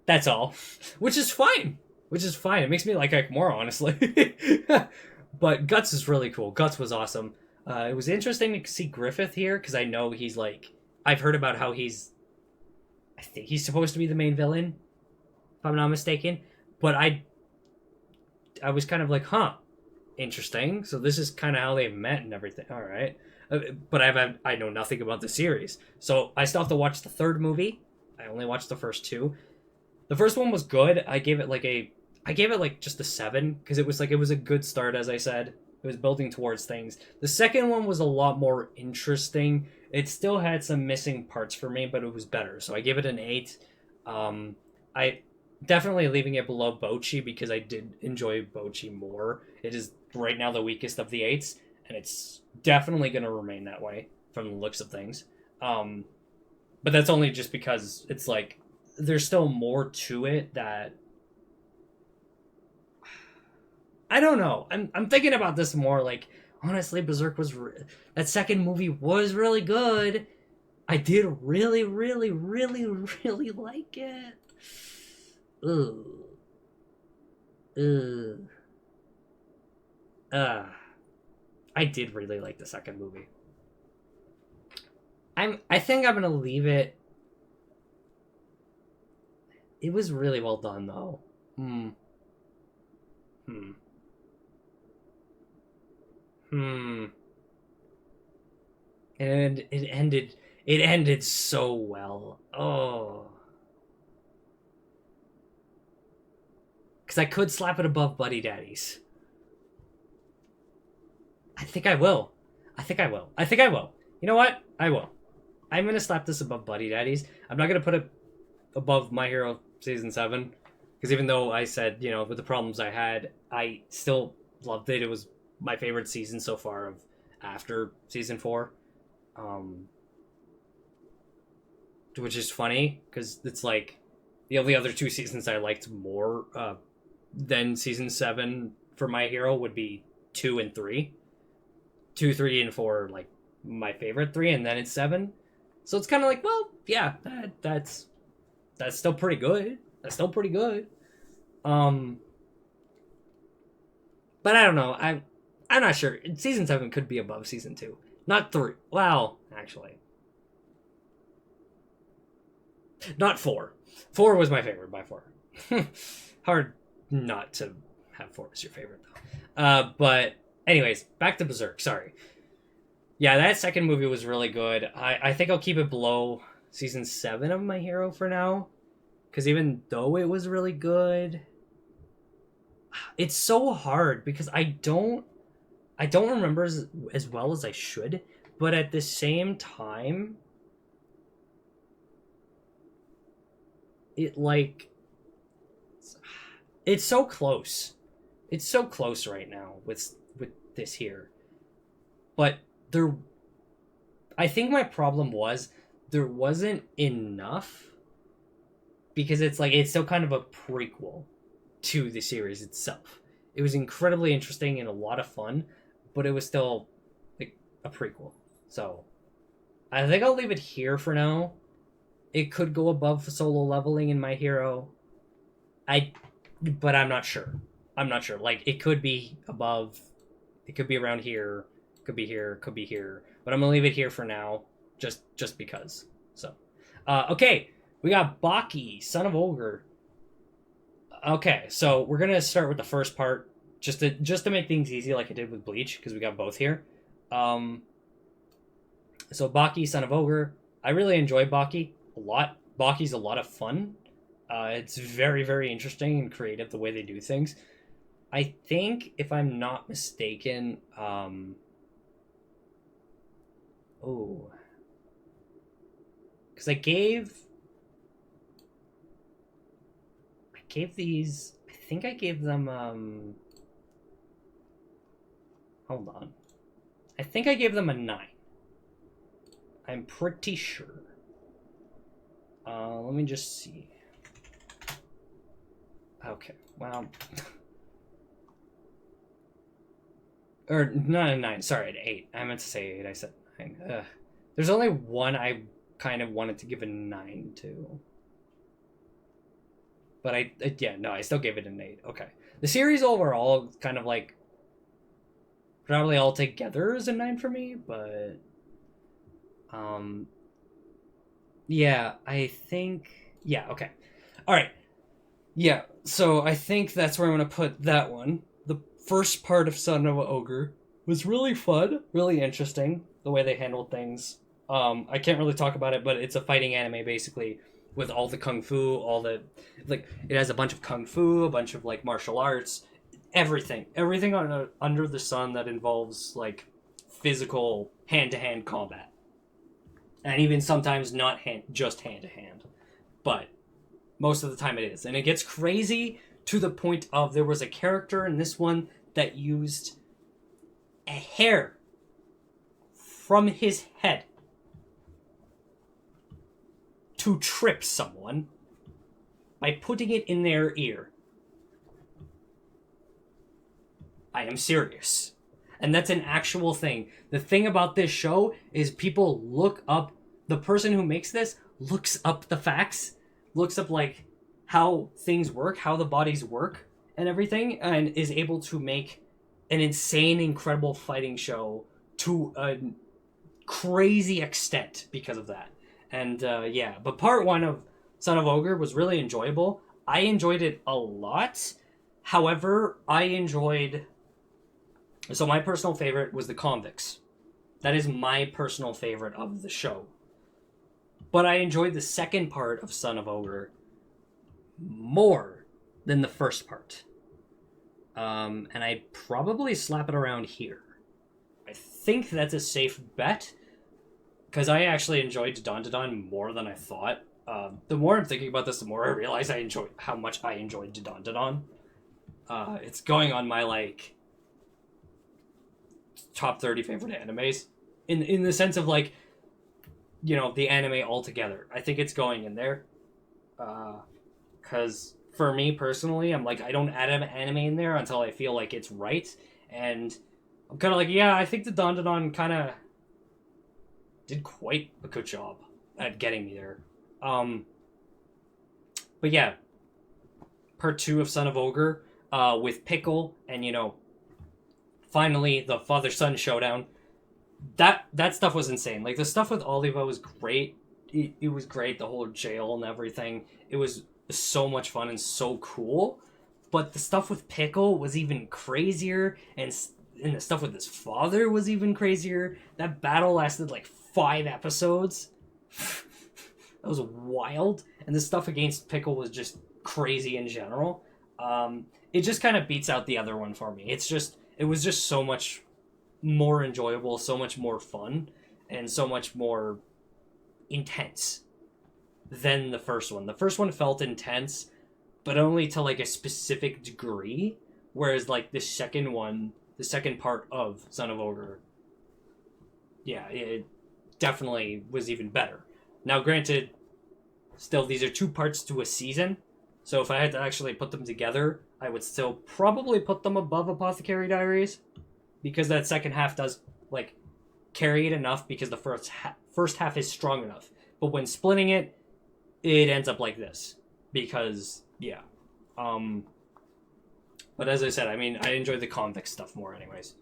That's all. Which is fine. Which is fine. It makes me like Ike more, honestly. But Guts is really cool. Guts was awesome. It was interesting to see Griffith here because I know he's like. I've heard about how he's. I think he's supposed to be the main villain, if I'm not mistaken. But I was kind of like, huh, interesting. So this is kind of how they met and everything. All right. But I know nothing about the series. So I still have to watch the third movie. I only watched the first two. The first one was good. I gave it like just a 7 because it was a good start, as I said. It was building towards things. The second one was a lot more interesting. It still had some missing parts for me, but it was better. So I give it an 8. I definitely leaving it below Bocchi because I did enjoy Bocchi more. It is right now the weakest of the 8s, and it's definitely going to remain that way from the looks of things. But that's only just because it's like there's still more to it that I don't know. I'm thinking about this more. Like honestly, Berserk was that second movie was really good. I did really, really, really, really like it. Ooh, ooh, I did really like the second movie. I think I'm gonna leave it. It was really well done, though. Hmm. Hmm. Hmm. And it ended. It ended so well. Oh. Because I could slap it above Buddy Daddies. I think I will. I think I will. I think I will. You know what? I will. I'm gonna slap this above Buddy Daddies. I'm not gonna put it above My Hero Season 7. Because even though I said, with the problems I had, I still loved it. It was my favorite season so far of after Season 4. Um, which is funny, because it's like the only other two seasons I liked more than Season 7 for My Hero would be 2 and 3. 2, 3, and 4 are like my favorite 3, and then it's 7. So it's kind of like, well, yeah, that's still pretty good. That's still pretty good. Um, but I don't know. I'm not sure. Season 7 could be above Season 2. Not 3. Well, actually. Not 4. 4 was my favorite by far. Hard not to have 4 as your favorite, though. But anyways, back to Berserk. Sorry. Yeah, that second movie was really good. I think I'll keep it below Season 7 of My Hero for now. Because even though it was really good, it's so hard because I don't remember as well as I should, but at the same time, it like it's so close. It's so close right now with this here. But there I think my problem was there wasn't enough because it's like it's still kind of a prequel to the series itself. It was incredibly interesting and a lot of fun, but it was still like a prequel. So I think I'll leave it here for now. It could go above solo leveling in My Hero. But I'm not sure. I'm not sure. Like it could be above. It could be around here. Could be here. Could be here. But I'm gonna leave it here for now, just because. So, okay, we got Baki, Son of Ogre. Okay, so we're gonna start with the first part, just to make things easy, like I did with Bleach, because we got both here. So Baki, Son of Ogre. I really enjoy Baki a lot. Baki's a lot of fun. It's very, very interesting and creative the way they do things. I think, if I'm not mistaken, oh, because I gave these. I think I gave them. Hold on. I think I gave them a 9. I'm pretty sure. Let me just see. Okay, well. Or not a 9, sorry, an 8. I meant to say 8, I said 9. There's only one I kind of wanted to give a 9 to. But I still gave it an 8. Okay. The series overall, kind of like, probably all together is a 9 for me, but yeah, I think, yeah, okay. All right. Yeah, so I think that's where I'm going to put that one. The first part of Son of Ogre was really fun, really interesting, the way they handled things. I can't really talk about it, but it's a fighting anime, basically, with all the kung fu, all the, like, it has a bunch of kung fu, a bunch of, like, martial arts, everything under the sun that involves, like, physical hand-to-hand combat. And even sometimes not just hand-to-hand. But most of the time it is. And it gets crazy to the point of there was a character in this one that used a hair from his head to trip someone by putting it in their ear. I am serious. And that's an actual thing. The thing about this show is people look up, the person who makes this looks up the facts, looks up like how things work, how the bodies work and everything, and is able to make an insane, incredible fighting show to a crazy extent because of that. And yeah, but part 1 of Son of Ogre was really enjoyable. I enjoyed it a lot. However, so my personal favorite was the convicts. That is my personal favorite of the show. But I enjoyed the second part of Son of Ogre more than the first part. And I probably slap it around here. I think that's a safe bet, because I actually enjoyed Dandadan more than I thought. The more I'm thinking about this, the more I realize how much I enjoyed Dandadan. It's going on my, like, top 30 favorite animes. In the sense of, like, you know, the anime altogether. I think it's going in there. Because for me personally, I'm like, I don't add an anime in there until I feel like it's right. And I'm kind of like, yeah, I think the Dandadan kind of did quite a good job at getting me there. But yeah, part 2 of Son of Ogre, with Pickle and, you know, finally the father-son showdown. That stuff was insane. Like, the stuff with Oliva was great. It was great, the whole jail and everything. It was so much fun and so cool. But the stuff with Pickle was even crazier, and the stuff with his father was even crazier. That battle lasted like 5 episodes. That was wild. And the stuff against Pickle was just crazy in general. It just kind of beats out the other one for me. It was just so much more enjoyable, so much more fun, and so much more intense than the first one. The first one felt intense, but only to, like, a specific degree, whereas, like, the second part of Son of Ogre, yeah, it definitely was even better. Now, granted, still, these are 2 parts to a season, so if I had to actually put them together, I would still probably put them above Apothecary Diaries, because that second half does, like, carry it enough, because the first half is strong enough. But when splitting it, it ends up like this. Because, yeah. But as I said, I mean, I enjoyed the convict stuff more anyways.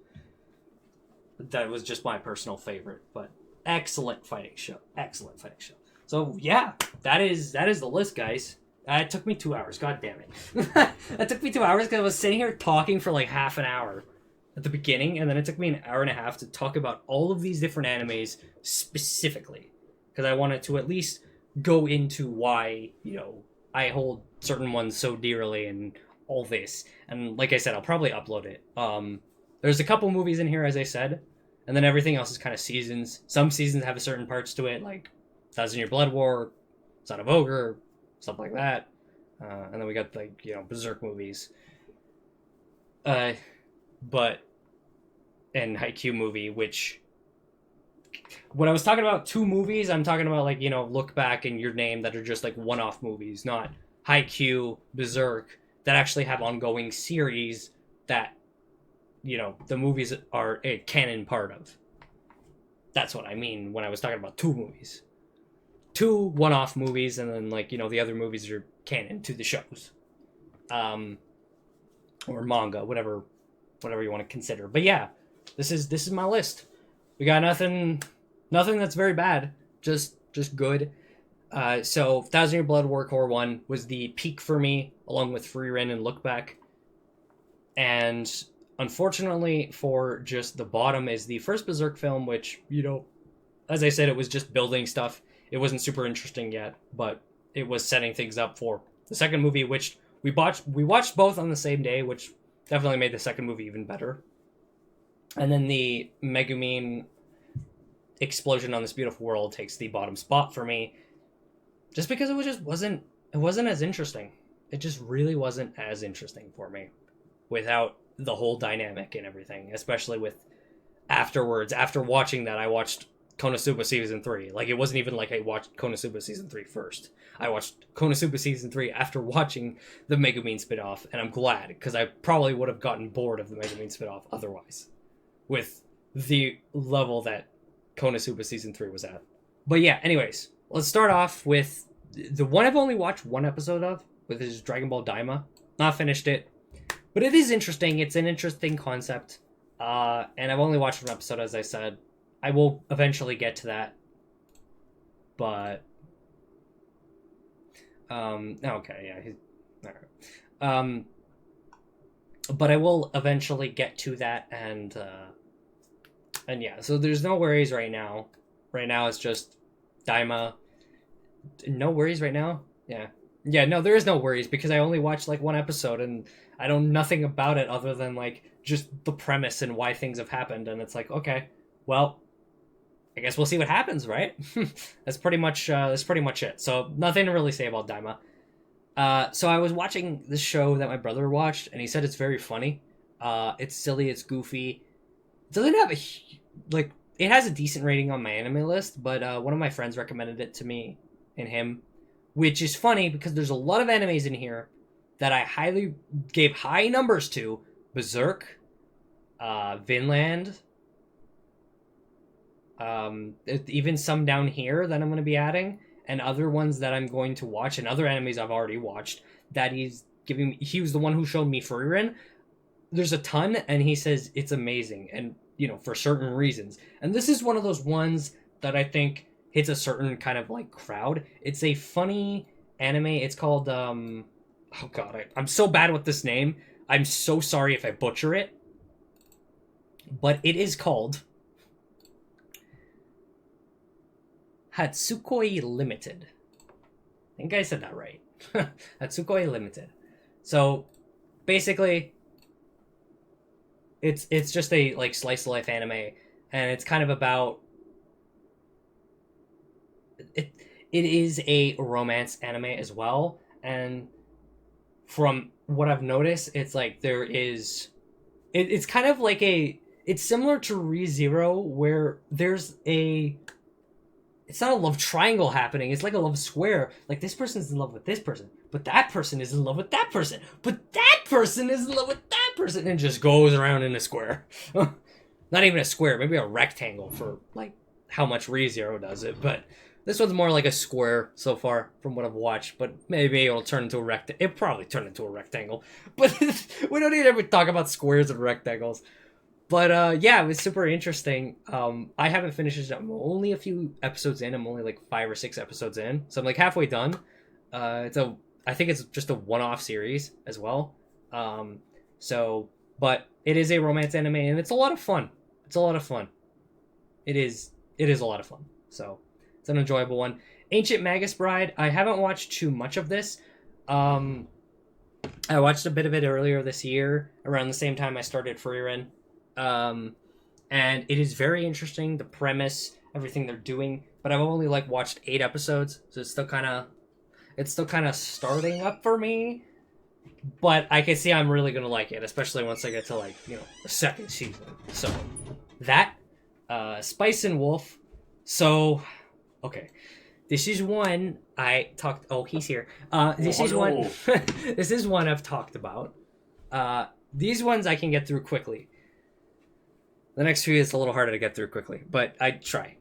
That was just my personal favorite. But excellent fighting show. Excellent fighting show. So, yeah, that is the list, guys. It took me 2 hours. God damn it. It took me 2 hours because I was sitting here talking for like half an hour at the beginning, and then it took me an hour and a half to talk about all of these different animes specifically, because I wanted to at least go into why, you know, I hold certain ones so dearly and all this. And like I said, I'll probably upload it. There's a couple movies in here, as I said, and then everything else is kind of seasons. Some seasons have certain parts to it, like Thousand Year Blood War, Son of Ogre, stuff like that. And then we got like Berserk movies. But and Haikyu movie, which when I was talking about two movies, I'm talking about like Look Back and Your Name that are just like one-off movies, not Haikyu, Berserk that actually have ongoing series that the movies are a canon part of. That's what I mean when I was talking about two movies. Two one-off movies, and then like the other movies are canon to the shows, or manga, whatever you want to consider. But yeah, this is my list. We got nothing that's very bad, just good. So Thousand Year Blood War Core 1 was the peak for me, along with Frieren and Look Back. And unfortunately for just the bottom is the first Berserk film, which, as I said, it was just building stuff. It wasn't super interesting yet, but it was setting things up for the second movie, which we watched both on the same day, which definitely made the second movie even better. And then the Megumin explosion on this beautiful world takes the bottom spot for me, just because it wasn't as interesting. It just really wasn't as interesting for me without the whole dynamic and everything, especially with afterwards. After watching that, I watched KonoSuba Season 3. Like, it wasn't even like I watched KonoSuba Season 3 first. I watched KonoSuba Season 3 after watching the Megumin spinoff, and I'm glad, because I probably would have gotten bored of the Megumin spinoff otherwise, with the level that KonoSuba Season 3 was at. But yeah, anyways, let's start off with the one I've only watched one episode of, which is Dragon Ball Daima. Not finished it, but it is interesting. It's an interesting concept, and I've only watched one episode, as I said. I will eventually get to that, but okay, yeah, all right. But I will eventually get to that, and yeah. So there's no worries right now. Right now it's just Daima. No worries right now. Yeah. No, there is no worries because I only watched like one episode, and I know nothing about it other than like just the premise and why things have happened, and it's like, okay, well, I guess we'll see what happens, right? That's pretty much it. So nothing to really say about Daima. So I was watching this show that my brother watched, and he said it's very funny. It's silly, it's goofy. It doesn't have it has a decent rating on my anime list, but one of my friends recommended it to me and him, which is funny because there's a lot of animes in here that I highly gave high numbers to. Berserk, Vinland, even some down here that I'm going to be adding, and other ones that I'm going to watch, and other animes I've already watched that he's giving me. He was the one who showed me Frieren. There's a ton, and he says it's amazing, and for certain reasons. And this is one of those ones that I think hits a certain kind of like crowd. It's a funny anime. It's called oh god, I'm so bad with this name. I'm so sorry if I butcher it, but it is called Hatsukoi Limited. I think I said that right. Hatsukoi Limited. So basically, it's just a like slice of life anime, and it's kind of about it is a romance anime as well, and from what I've noticed, it's like there is it's kind of like it's similar to ReZero, where there's it's not a love triangle happening. It's like a love square. Like, this person's in love with this person, but that person is in love with that person, but that person is in love with that person, and it just goes around in a square. Not even a square, maybe a rectangle for like how much ReZero does it, but this one's more like a square so far from what I've watched, but maybe it'll turn into a rectangle. It'll probably turn into a rectangle, but we don't need to ever talk about squares and rectangles. But yeah, it was super interesting. I haven't finished it. I'm only a few episodes in. I'm only like 5 or 6 episodes in, so I'm like halfway done. I think it's just a one-off series as well. But it is a romance anime, and it's a lot of fun. It's a lot of fun. It is a lot of fun. So it's an enjoyable one. Ancient Magus Bride. I haven't watched too much of this. I watched a bit of it earlier this year, around the same time I started Frieren. And it is very interesting, the premise, everything they're doing. But I've only like watched 8 episodes, so it's still kind of starting up for me. But I can see I'm really gonna like it, especially once I get to like the second season. So that Spice and Wolf. So okay, this is one I talked. Oh, he's here. This is one. This is one I've talked about. These ones I can get through quickly. The next few is a little harder to get through quickly, but I try.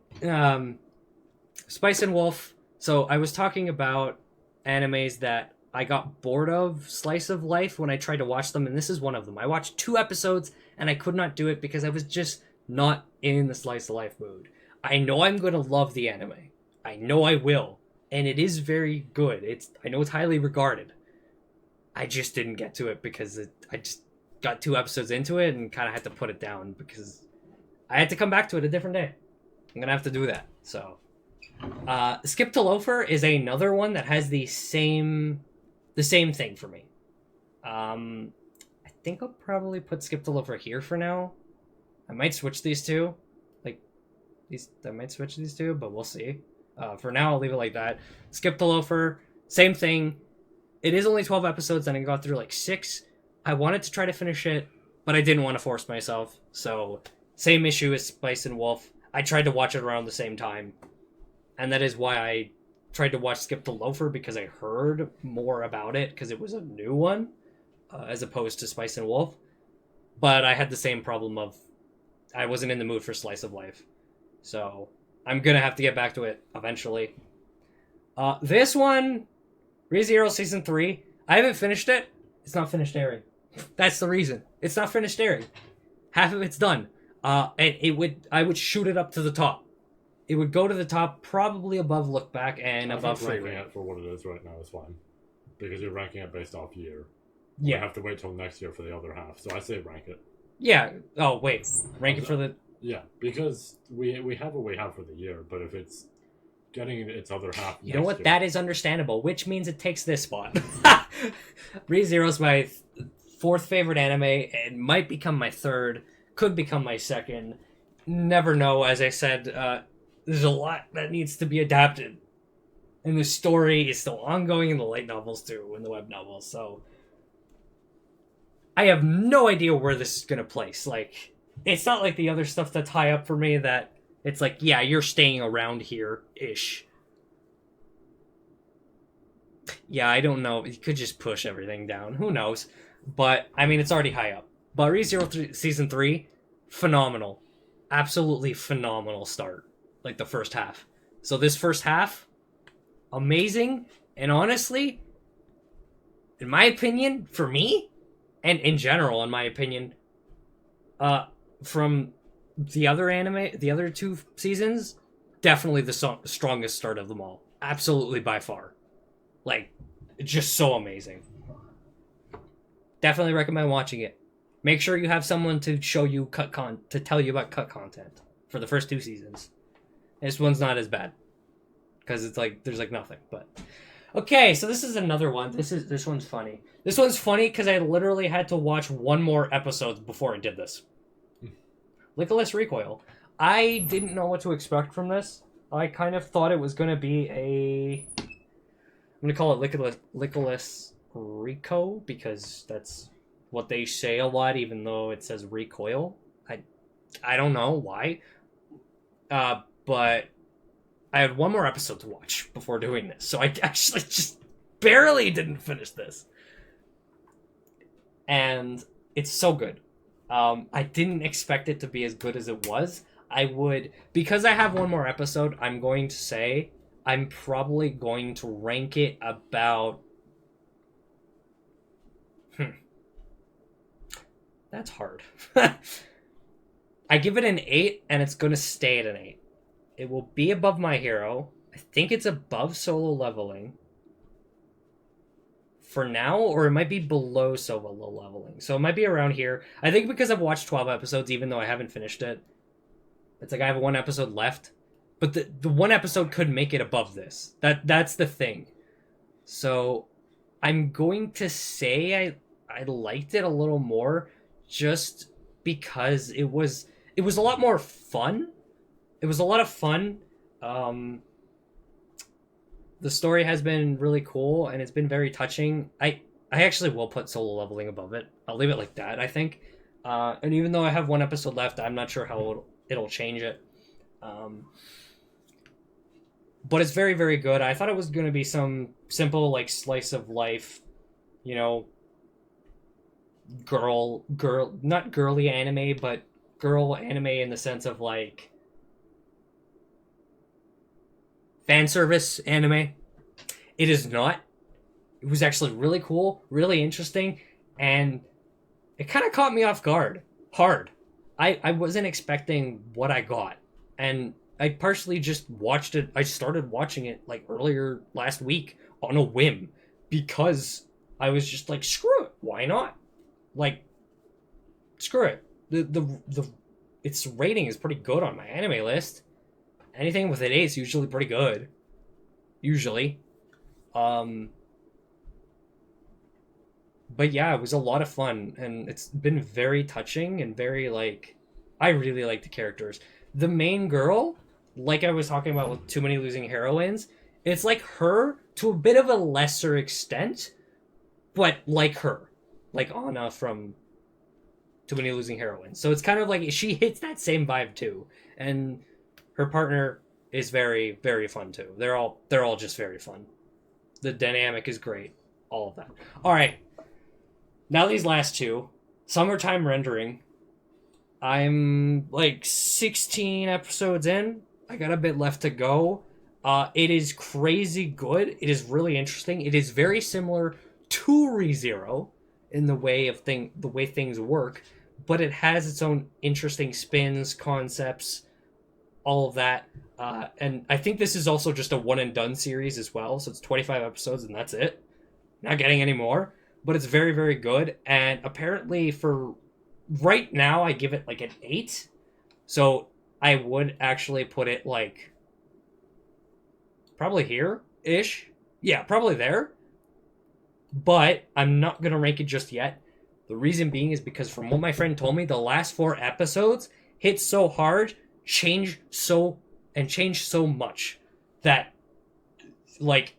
Spice and Wolf. So I was talking about animes that I got bored of slice of life when I tried to watch them, and this is one of them. I watched 2 episodes and I could not do it because I was just not in the slice of life mood. I know I'm going to love the anime. I know I will, and it is very good. I know it's highly regarded. I just didn't get to it because I just got 2 episodes into it and kind of had to put it down because I had to come back to it a different day. I'm gonna have to do that. So, Skip to Loafer is another one that has the same thing for me. I think I'll probably put Skip to Loafer here for now. I might switch these two. I might switch these two, but we'll see. For now, I'll leave it like that. Skip to Loafer, same thing. It is only 12 episodes, and I got through like 6. I wanted to try to finish it, but I didn't want to force myself. So, same issue as Spice and Wolf. I tried to watch it around the same time. And that is why I tried to watch Skip to Loafer, because I heard more about it, because it was a new one, as opposed to Spice and Wolf. But I had the same problem of I wasn't in the mood for slice of life. So, I'm going to have to get back to it eventually. This one, ReZero Season 3, I haven't finished it. It's not finished airing. That's the reason. It's not finished airing. Half of it's done. And I would shoot it up to the top. It would go to the top, probably above Look Back and above Frieren. Ranking it for what it is right now is fine. Because you're ranking it based off year. Yeah. You have to wait till next year for the other half. So I say rank it. Yeah. Oh, wait. Rank it for the... Yeah, because we have what we have for the year, but if it's getting its other half You know what? year, that is understandable, which means it takes this spot. ReZero's my 4th favorite anime. It might become my 3rd. Could become my 2nd. Never know. As I said, there's a lot that needs to be adapted. And the story is still ongoing in the light novels too, in the web novels, so... I have no idea where this is going to place. Like, it's not like the other stuff that's high up for me that it's like, yeah, you're staying around here-ish. Yeah, I don't know. You could just push everything down. Who knows? But, I mean, it's already high up. But ReZero Season 3, phenomenal. Absolutely phenomenal start. Like, the first half. So this first half, amazing. And honestly, in my opinion, for me, and in general, in my opinion, from the other anime, the other 2 seasons, definitely the strongest start of them all. Absolutely by far. Like, just so amazing. Definitely recommend watching it. Make sure you have someone to show you to tell you about cut content for the first 2 seasons. This one's not as bad because it's like there's like nothing. But okay, so this is another one. This one's funny. This one's funny because I literally had to watch 1 more episode before I did this. Licorice Recoil. I didn't know what to expect from this. I kind of thought it was going to be I'm going to call it Licorice Rico because that's what they say a lot, even though it says Recoil. I don't know why. But I had 1 more episode to watch before doing this, so I actually just barely didn't finish this. And it's so good. I didn't expect it to be as good as it was. Because I have 1 more episode, I'm going to say I'm probably going to rank it about... That's hard. I give it an 8, and it's going to stay at an 8. It will be above My Hero. I think it's above Solo Leveling for now, or it might be below Solo Leveling. So it might be around here. I think because I've watched 12 episodes, even though I haven't finished it. It's like I have 1 episode left. But the 1 episode could make it above this. That's the thing. So I'm going to say I liked it a little more just because it was a lot more fun. It was a lot of fun. Um, the story has been really cool and it's been very touching. I actually will put solo leveling above it. I'll leave it like that, I think. And even though I have one episode left, I'm not sure how it'll change it. Um, but it's very, very good. I thought it was going to be some simple, like, slice of life, you know, girl, not girly anime, but girl anime in the sense of, like, fan service anime. It is not. It was actually really cool, really interesting, and it kind of caught me off guard. Hard. I wasn't expecting what I got. And I partially just watched it. I started watching it like earlier last week on a whim because I was just like, screw it. Why not? Like, screw it. The its rating is pretty good on my anime list. Anything with an 8 is usually pretty good. Usually. But yeah, it was a lot of fun, and it's been very touching and very, like, I really like the characters. The main girl, like I was talking about with Too Many Losing Heroines, it's like her to a bit of a lesser extent, but like her, like Anna from Too Many Losing Heroines. So it's kind of like she hits that same vibe too, and her partner is very, very fun too. They're all just very fun. The dynamic is great. All of that. All right. Now these last two, summertime rendering. I'm like 16 episodes in. I got a bit left to go. It is crazy good. It is really interesting. It is very similar to ReZero in the way things work, but it has its own interesting spins, concepts, all of that. And I think this is also just a one and done series as well. So it's 25 episodes and that's it. Not getting any more. But it's very, very good. And apparently for right now, I give it like an 8. So I would actually put it like probably here-ish. Yeah, probably there. But I'm not going to rank it just yet. The reason being is because from what my friend told me, the last 4 episodes hit so hard, changed so much that, like,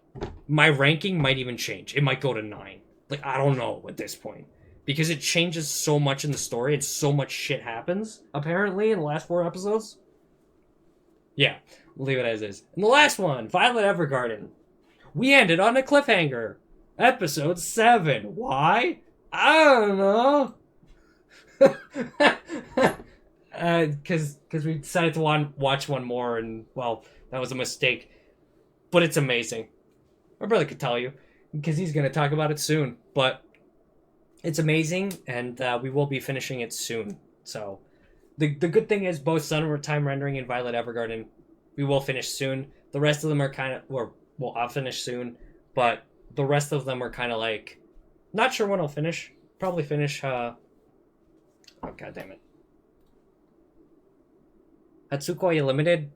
my ranking might even change. It might go to 9. Like, I don't know at this point. Because it changes so much in the story and so much shit happens, apparently, in the last 4 episodes. Yeah, we'll leave it as is. And the last one, Violet Evergarden. We ended on a cliffhanger. Episode 7. Why? I don't know. Because we decided to watch one more, and, well, that was a mistake. But it's amazing. My brother could tell you, because he's going to talk about it soon. But it's amazing, and we will be finishing it soon. So the good thing is both Summertime Rendering and Violet Evergarden, we will finish soon. The rest of them are kind of, well, I'll finish soon, but the rest of them are kind of like, not sure when I'll finish. Probably finish, oh, god damn it. Hatsukoi Limited,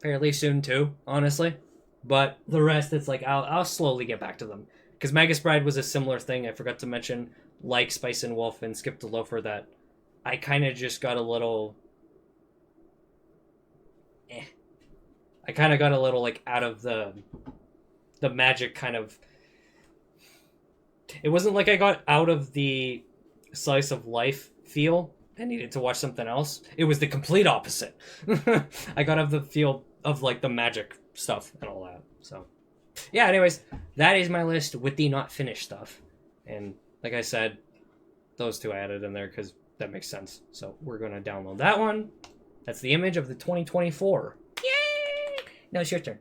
fairly soon too, honestly. But the rest, it's like, I'll slowly get back to them. Because Magus Bride was a similar thing, I forgot to mention, like Spice and Wolf and Skip the Loafer, that I kind of just got a little... I kind of got a little, like, out of the magic kind of... It wasn't like I got out of the slice of life feel and needed to watch something else. It was the complete opposite. I got out of the feel of, like, the magic stuff and all that. So, yeah, anyways, that is my list with the not finished stuff. And like I said, those two I added in there because that makes sense. So we're going to download that one. That's the image of the 2024. Yay! Now it's your turn.